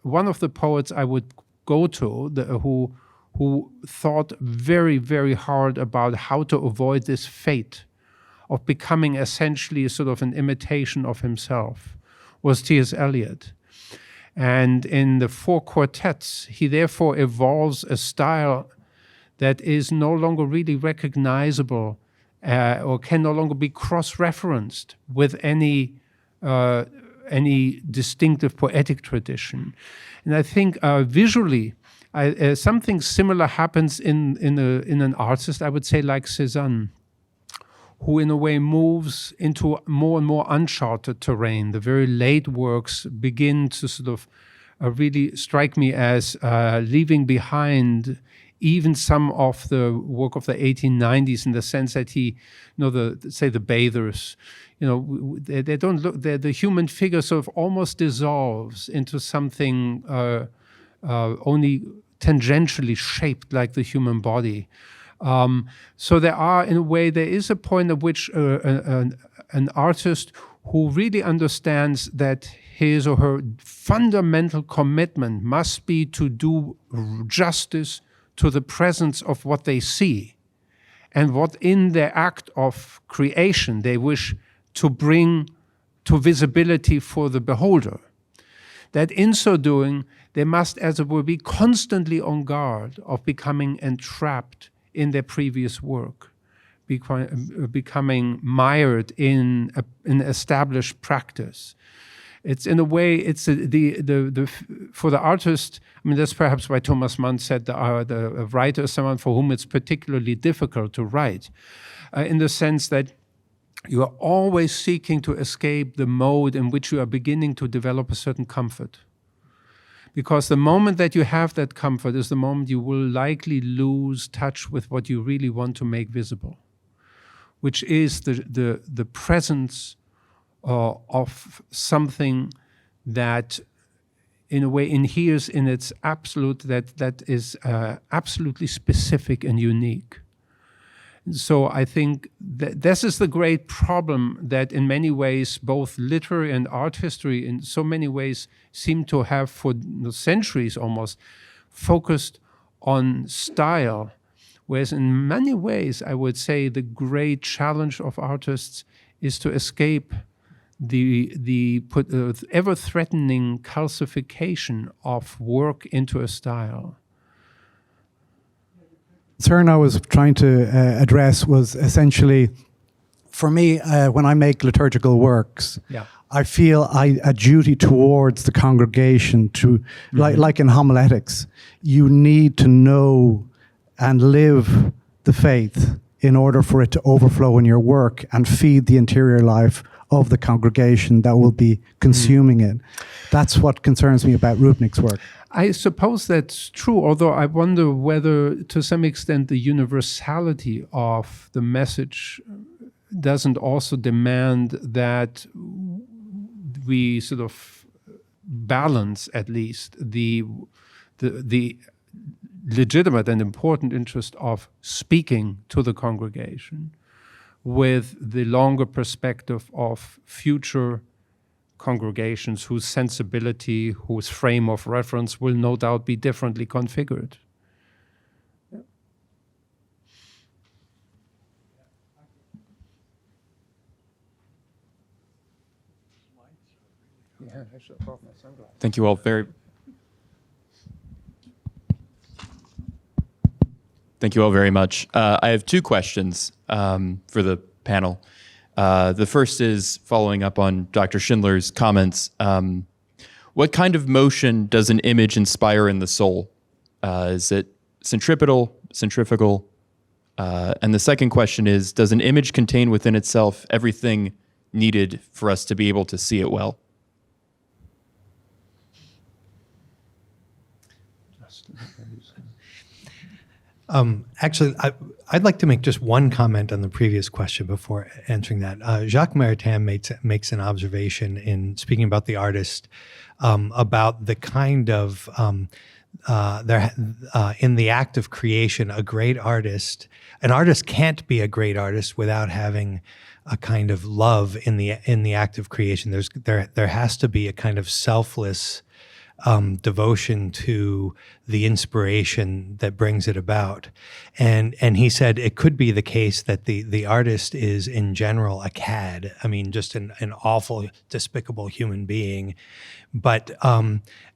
one of the poets I would go to, who thought very, very hard about how to avoid this fate of becoming essentially sort of an imitation of himself, was T.S. Eliot. And in the four quartets, he therefore evolves a style that is no longer really recognizable or can no longer be cross-referenced with any distinctive poetic tradition. And I think visually, something similar happens in an artist, I would say, like Cézanne, who in a way moves into more and more uncharted terrain. The very late works begin to sort of really strike me as leaving behind even some of the work of the 1890s, in the sense that he, the bathers, they don't look, the human figure sort of almost dissolves into something only tangentially shaped like the human body. So in a way, there is a point at which an artist who really understands that his or her fundamental commitment must be to do justice to the presence of what they see and what in their act of creation they wish to bring to visibility for the beholder. That in so doing, they must, as it were, be constantly on guard of becoming entrapped in their previous work, becoming mired in an established practice. It's in a way, it's for the artist. I mean, that's perhaps why Thomas Mann said the writer is someone for whom it's particularly difficult to write, in the sense that you are always seeking to escape the mode in which you are beginning to develop a certain comfort. Because the moment that you have that comfort is the moment you will likely lose touch with what you really want to make visible, which is the presence of something that in a way inheres in its absolute, that is absolutely specific and unique. So I think that this is the great problem, that in many ways both literary and art history in so many ways seem to have for centuries almost focused on style, whereas in many ways I would say the great challenge of artists is to escape the ever-threatening calcification of work into a style. The concern I was trying to address was essentially, for me, when I make liturgical works, I feel a duty towards the congregation to, like in homiletics, you need to know and live the faith in order for it to overflow in your work and feed the interior life of the congregation that will be consuming it. That's what concerns me about Rupnik's work. I suppose that's true, although I wonder whether, to some extent, the universality of the message doesn't also demand that we sort of balance, at least, the legitimate and important interest of speaking to the congregation with the longer perspective of future congregations whose sensibility, whose frame of reference will no doubt be differently configured. Thank you all very much. I have two questions for the panel. The first is following up on Dr. Schindler's comments. What kind of motion does an image inspire in the soul? Is it centripetal, centrifugal? And the second question is, does an image contain within itself everything needed for us to be able to see it well? Actually, I'd like to make just one comment on the previous question before answering that. Jacques Maritain makes an observation in speaking about the artist about the kind of in the act of creation, an artist can't be a great artist without having a kind of love in the act of creation. There has to be a kind of selfless devotion to the inspiration that brings it about. And he said it could be the case that the artist is in general a cad. I mean, just an awful, despicable human being. But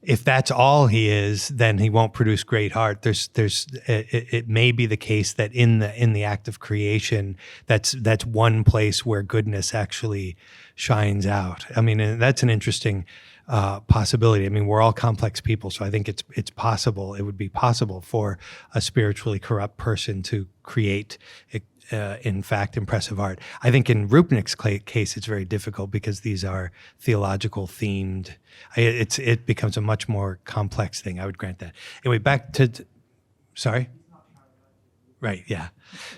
if that's all he is, then he won't produce great art. It may be the case that in the act of creation, that's one place where goodness actually shines out. I mean, and that's an interesting possibility. I mean, we're all complex people, so I think it's possible. It would be possible for a spiritually corrupt person to create, in fact, impressive art. I think in Rupnik's case, it's very difficult because these are theological themed. It becomes a much more complex thing. I would grant that. Anyway, back to, sorry. Right. Yeah.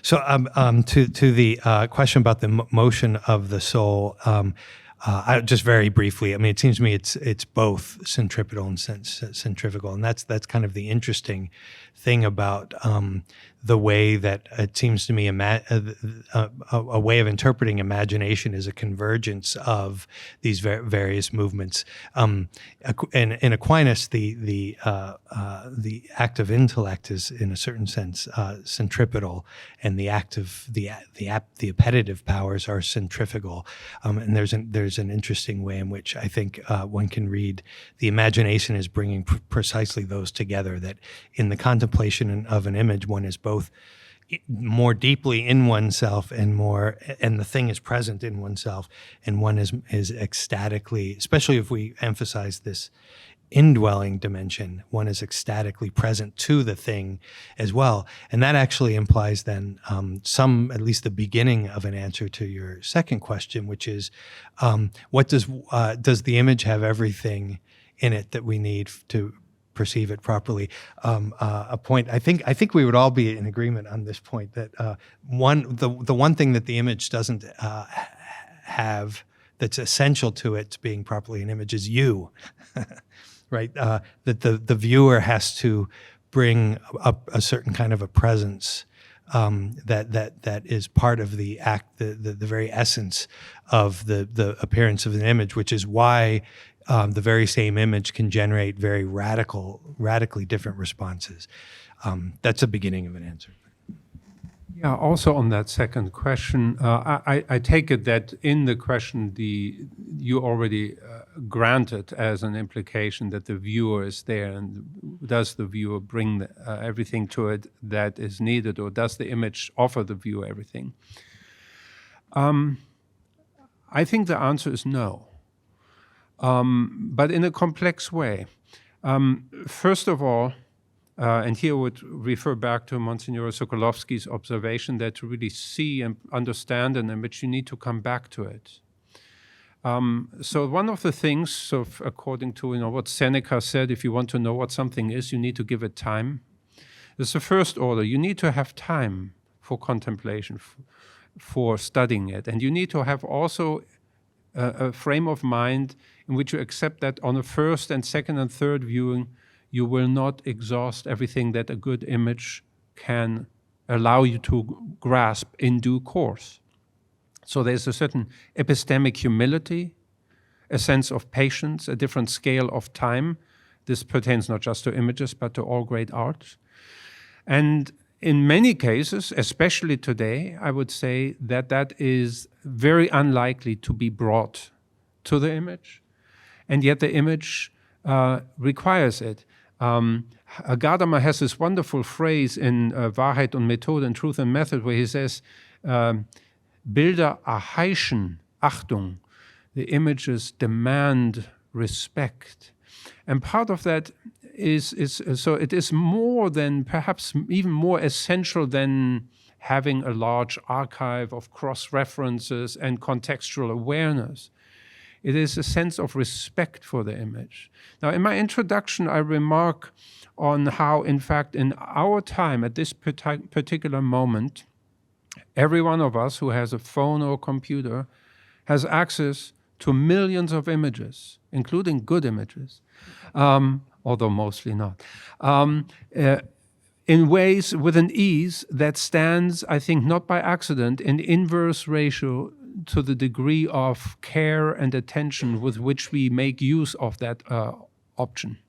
So to the question about the motion of the soul. Just very briefly, I mean, it seems to me it's both centripetal and centrifugal, and that's kind of the interesting thing about the way that it seems to me a way of interpreting imagination is a convergence of these various movements. In Aquinas, the act of intellect is, in a certain sense, centripetal, and the act of the appetitive powers are centrifugal. And there's an interesting way in which I think one can read the imagination is bringing precisely those together. That in the contemplation of an image, one is both more deeply in oneself and the thing is present in oneself, and one is ecstatically, especially if we emphasize this indwelling dimension, one is ecstatically present to the thing as well. And that actually implies then at least the beginning of an answer to your second question, which is what does the image have everything in it that we need to perceive it properly? A point I think we would all be in agreement on this point, that the one thing that the image doesn't have that's essential to it being properly an image is you. right? That the viewer has to bring up a certain kind of a presence that is part of the act, the very essence of the appearance of an image, which is why the very same image can generate very radically different responses. That's the beginning of an answer. Yeah, also on that second question, I take it that in the question you already granted as an implication that the viewer is there, and does the viewer bring everything to it that is needed, or does the image offer the viewer everything? I think the answer is no, but in a complex way. First of all, and here I would refer back to Monsignor Sokolovsky's observation that to really see and understand an image, you need to come back to it. So one of the things, according to what Seneca said, if you want to know what something is, you need to give it time. It's the first order. You need to have time for contemplation, for studying it. And you need to have also a frame of mind in which you accept that on a first and second and third viewing, you will not exhaust everything that a good image can allow you to grasp in due course. So there's a certain epistemic humility, a sense of patience, a different scale of time. This pertains not just to images, but to all great art. And in many cases, especially today, I would say that that is very unlikely to be brought to the image, and yet the image requires it. Gadamer has this wonderful phrase in Wahrheit und Methode, in Truth and Method, where he says, Bilder erheischen Achtung. The images demand respect. And part of that is so it is more than, perhaps even more essential than having a large archive of cross-references and contextual awareness. It is a sense of respect for the image. Now, in my introduction, I remark on how, in fact, in our time, at this particular moment, every one of us who has a phone or computer has access to millions of images, including good images, although mostly not, in ways with an ease that stands, I think, not by accident, in inverse ratio to the degree of care and attention with which we make use of that option.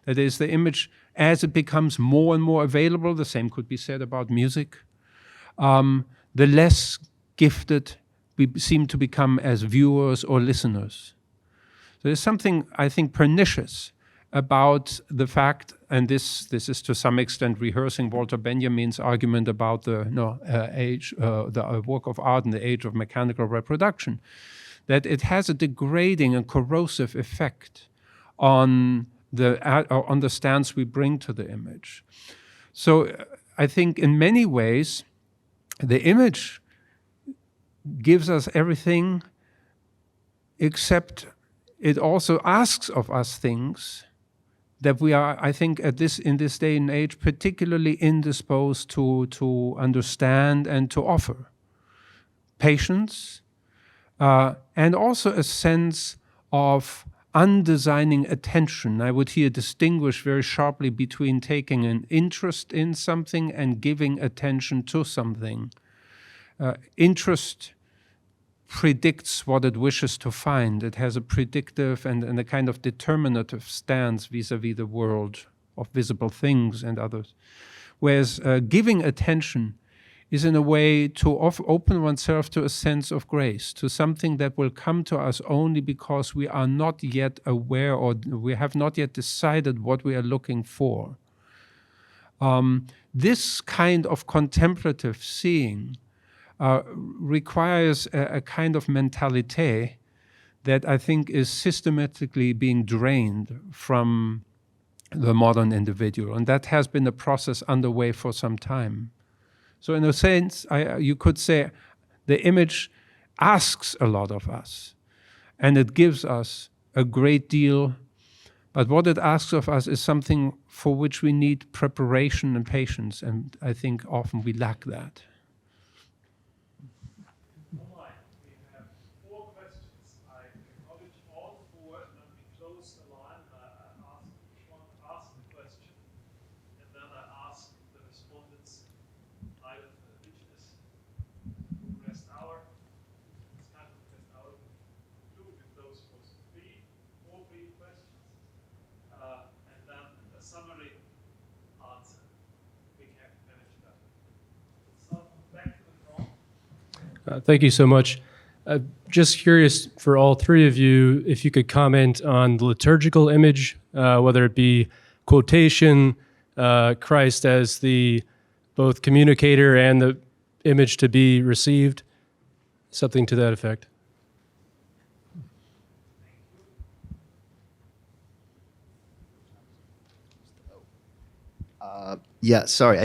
That is, the image, as it becomes more and more available, the same could be said about music, the less gifted we seem to become as viewers or listeners. There's something, I think, pernicious about the fact, and this is to some extent rehearsing Walter Benjamin's argument about the work of art in the age of mechanical reproduction, that it has a degrading and corrosive effect on the stance we bring to the image. So I think in many ways, the image gives us everything, except it also asks of us things that we are, I think, in this day and age, particularly indisposed to understand and to offer. Patience, and also a sense of undesigning attention. I would here distinguish very sharply between taking an interest in something and giving attention to something. Interest predicts what it wishes to find. It has a predictive and a kind of determinative stance vis-a-vis the world of visible things and others. Whereas giving attention is in a way to open oneself to a sense of grace, to something that will come to us only because we are not yet aware, or we have not yet decided what we are looking for. This kind of contemplative seeing requires a kind of mentalite that I think is systematically being drained from the modern individual. And that has been a process underway for some time. So in a sense, you could say the image asks a lot of us, and it gives us a great deal, but what it asks of us is something for which we need preparation and patience, and I think often we lack that. Four questions. I acknowledge all four, and then we close the line. I Thank you so much. Just curious for all three of you, if you could comment on the liturgical image, whether it be quotation, Christ as the both communicator and the image to be received, something to that effect. Yeah, sorry.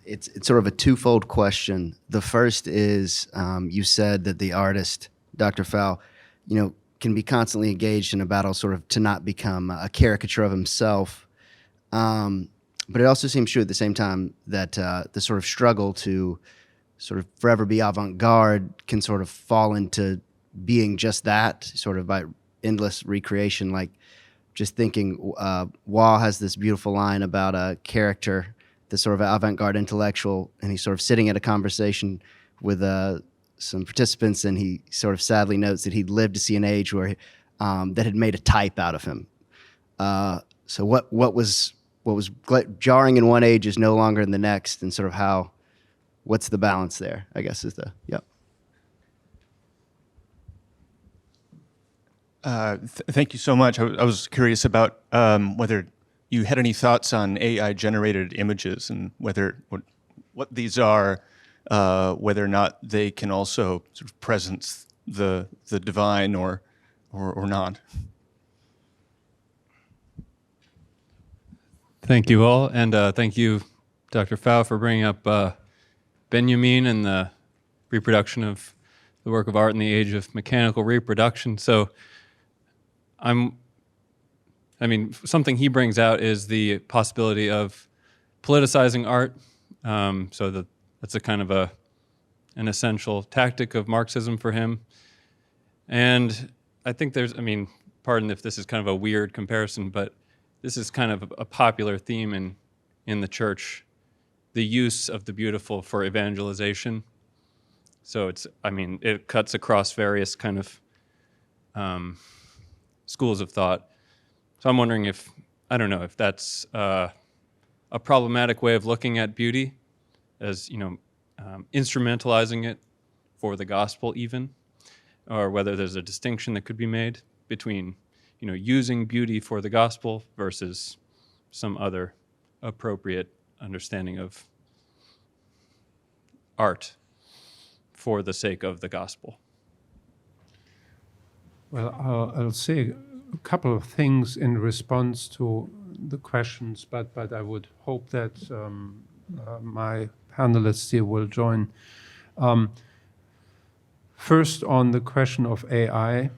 It's sort of a twofold question. The first is you said that the artist, Dr. Pfau, can be constantly engaged in a battle sort of to not become a caricature of himself. But it also seems true at the same time that the sort of struggle to sort of forever be avant-garde can sort of fall into being just that, sort of by endless recreation. Like just thinking, Waugh has this beautiful line about a character, the sort of avant-garde intellectual, and he's sort of sitting at a conversation with some participants, and he sort of sadly notes that he'd lived to see an age where that had made a type out of him. So what was jarring in one age is no longer in the next, and sort of what's the balance there, I guess is yep. Thank you so much. I was curious about whether you had any thoughts on AI-generated images and what these are, whether or not they can also sort of presence the divine or not. Thank you all, and thank you, Dr. Pfau, for bringing up Benjamin and the reproduction of the work of art in the age of mechanical reproduction. So something he brings out is the possibility of politicizing art. So that's a kind of an essential tactic of Marxism for him. And I think pardon if this is kind of a weird comparison, but this is kind of a popular theme in the church, the use of the beautiful for evangelization. So it cuts across various kind of schools of thought. So I'm wondering if that's a problematic way of looking at beauty, as instrumentalizing it for the gospel even, or whether there's a distinction that could be made between using beauty for the gospel versus some other appropriate understanding of art for the sake of the gospel. Well, I'll say a couple of things in response to the questions, but I would hope that my panelists here will join. First, on the question of AI,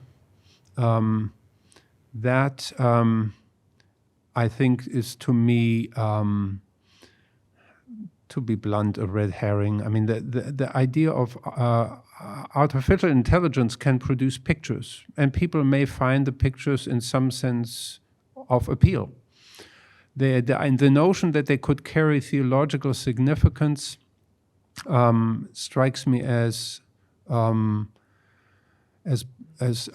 that I think is, to me, to be blunt, a red herring. I mean, the idea of artificial intelligence can produce pictures, and people may find the pictures in some sense of appeal. And the notion that they could carry theological significance strikes me as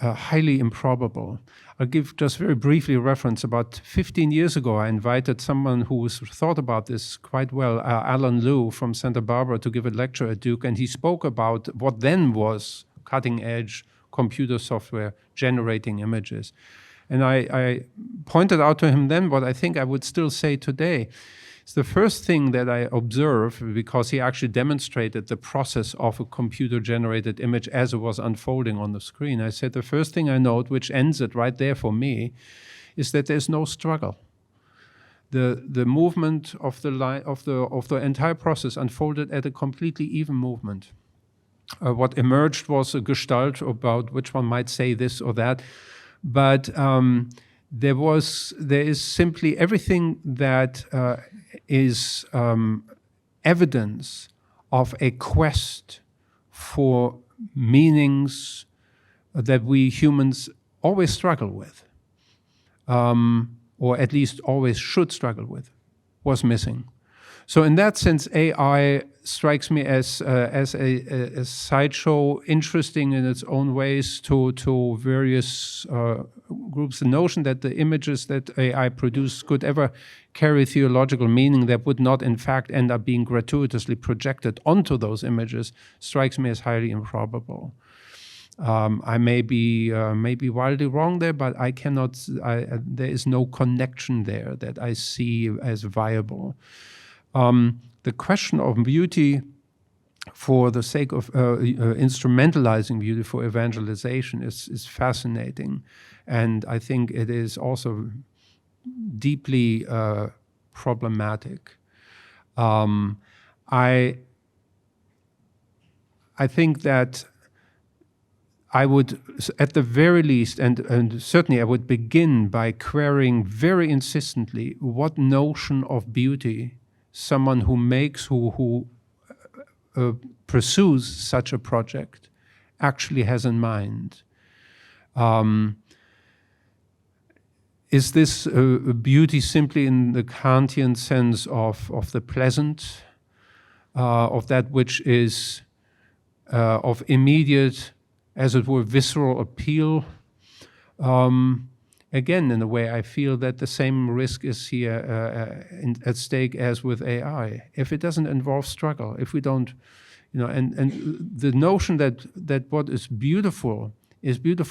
highly improbable. I'll give just very briefly a reference. About 15 years ago, I invited someone who thought about this quite well, Alan Liu from Santa Barbara, to give a lecture at Duke, and he spoke about what then was cutting-edge computer software generating images. And I pointed out to him then what I think I would still say today. It's the first thing that I observe, because he actually demonstrated the process of a computer-generated image as it was unfolding on the screen. I said the first thing I note, which ends it right there for me, is that there's no struggle. The movement of the entire process unfolded at a completely even movement. What emerged was a gestalt about which one might say this or that, but there is simply everything that is evidence of a quest for meanings that we humans always struggle with, or at least always should struggle with, was missing. So in that sense, AI strikes me as a sideshow, interesting in its own ways to various groups, the notion that the images that AI produce could ever carry theological meaning that would not in fact end up being gratuitously projected onto those images strikes me as highly improbable. I may be wildly wrong there, but I cannot. There is no connection there that I see as viable. The question of beauty, for the sake of instrumentalizing beauty for evangelization, is fascinating, and I think it is also deeply problematic. I think that I would, at the very least, and certainly I would begin by querying very insistently what notion of beauty someone who makes, who pursues such a project actually has in mind. Is this beauty simply in the Kantian sense of the pleasant, of that which is of immediate, as it were, visceral appeal? Again, in a way, I feel that the same risk is here at stake as with AI. If it doesn't involve struggle, if we don't, and the notion that what is beautiful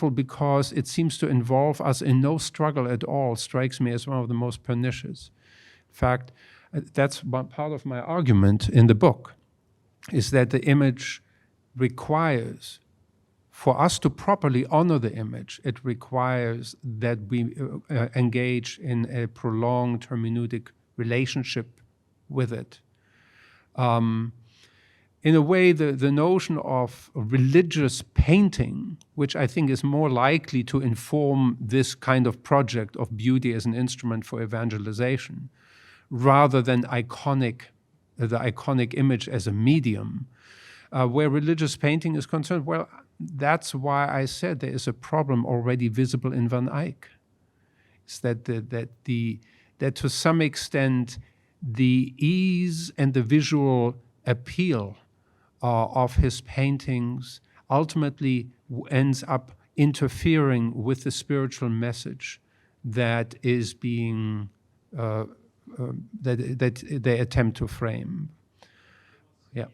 because it seems to involve us in no struggle at all strikes me as one of the most pernicious. In fact, that's one part of my argument in the book, is that the image requires, for us to properly honor the image, it requires that we engage in a prolonged hermeneutic relationship with it. In a way, the notion of religious painting, which I think is more likely to inform this kind of project of beauty as an instrument for evangelization, rather than the iconic image as a medium, where religious painting is concerned, well, that's why I said there is a problem already visible in Van Eyck. It's that to some extent the ease and the visual appeal of his paintings ultimately ends up interfering with the spiritual message that is being that they attempt to frame. Yeah.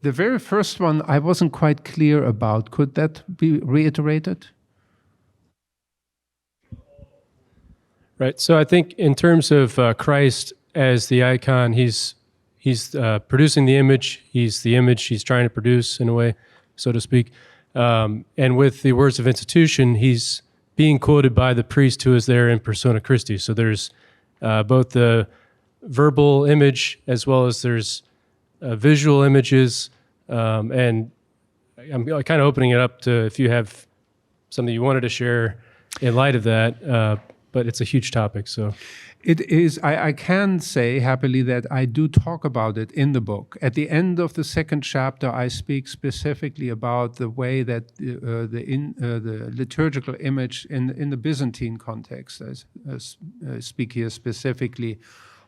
The very first one I wasn't quite clear about. Could that be reiterated? Right. So I think in terms of Christ as the icon, he's producing the image. He's the image he's trying to produce, in a way, so to speak. And with the words of institution, he's being quoted by the priest who is there in persona Christi. So there's both the verbal image as well as there's visual images, and I'm kind of opening it up to if you have something you wanted to share in light of that, but it's a huge topic. So it is. I can say happily that I do talk about it in the book. At the end of the second chapter, I speak specifically about the way that the liturgical image in the Byzantine context. I speak here specifically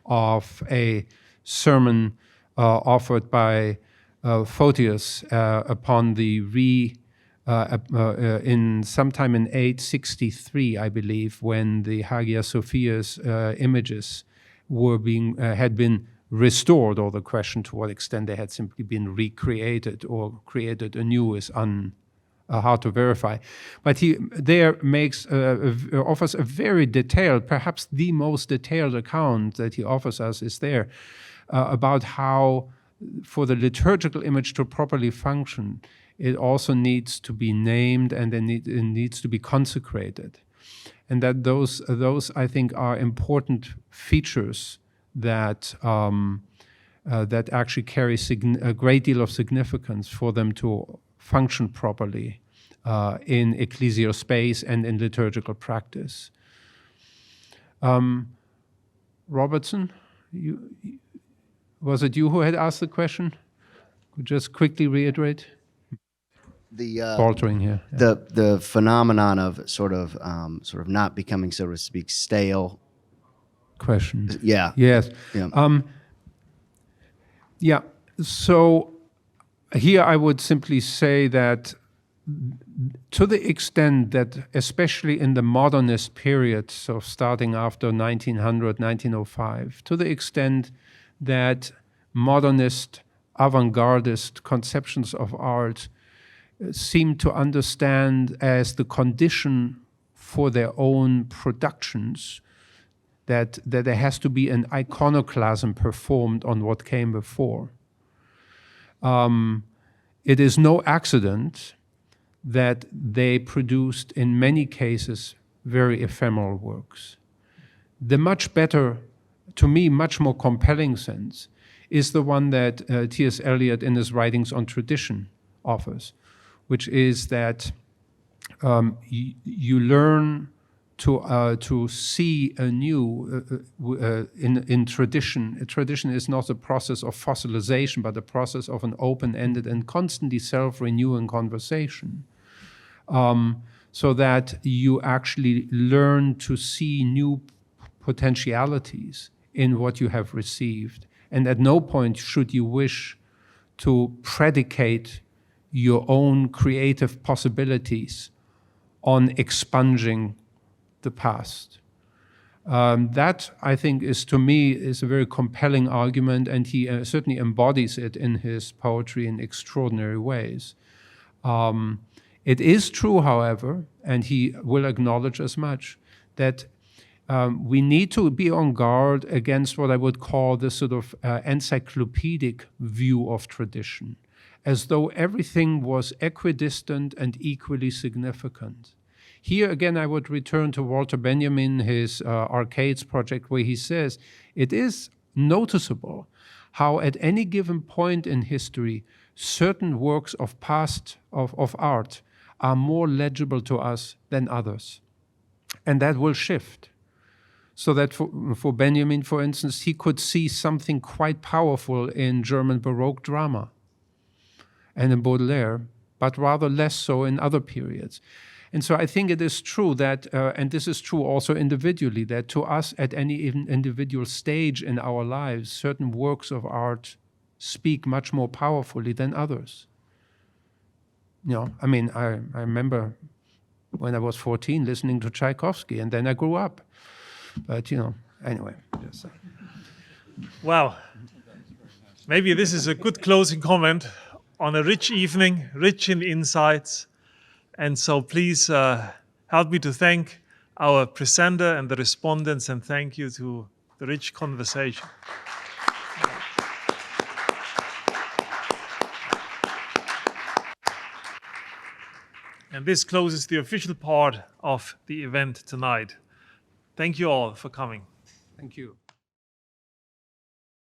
of a sermon offered by Photius upon the in sometime in 863, I believe, when the Hagia Sophia's images were had been restored, or the question to what extent they had simply been recreated or created anew is hard to verify. But he there offers a very detailed, perhaps the most detailed account that he offers us is there about how, for the liturgical image to properly function, it also needs to be named and then it needs to be consecrated. And that those I think are important features that that actually carry a great deal of significance for them to function properly in ecclesial space and in liturgical practice. Robertson, was it you who had asked the question? Could you just quickly reiterate? Faltering here. Yeah. The phenomenon of sort of not becoming, so to speak, stale. Question. Yeah. Yes. Yeah. Yeah. So here I would simply say that to the extent that, especially in the modernist period, so starting after 1900, 1905, to the extent that modernist avant-gardist conceptions of art seem to understand as the condition for their own productions that there has to be an iconoclasm performed on what came before. It is no accident that they produced, in many cases, very ephemeral works. The much better, to me, much more compelling sense is the one that T.S. Eliot in his writings on tradition offers, which is that you learn to see anew in tradition. Tradition is not a process of fossilization, but a process of an open-ended and constantly self-renewing conversation. So that you actually learn to see new potentialities in what you have received. And at no point should you wish to predicate your own creative possibilities on expunging the past. That, I think, is, to me, is a very compelling argument, and he certainly embodies it in his poetry in extraordinary ways. It is true, however, and he will acknowledge as much, that we need to be on guard against what I would call the sort of encyclopedic view of tradition, as though everything was equidistant and equally significant. Here again, I would return to Walter Benjamin, his Arcades project, where he says, it is noticeable how at any given point in history, certain works of art are more legible to us than others. And that will shift. So that for Benjamin, for instance, he could see something quite powerful in German Baroque drama and in Baudelaire, but rather less so in other periods. And so I think it is true that, and this is true also individually, that to us at any individual stage in our lives, certain works of art speak much more powerfully than others. You know, I mean, I remember when I was 14 listening to Tchaikovsky, and then I grew up. But, you know, anyway. Just, Well, maybe this is a good closing comment on a rich evening, rich in insights. And so please help me to thank our presenter and the respondents, and thank you to the rich conversation. And this closes the official part of the event tonight. Thank you all for coming. thank you.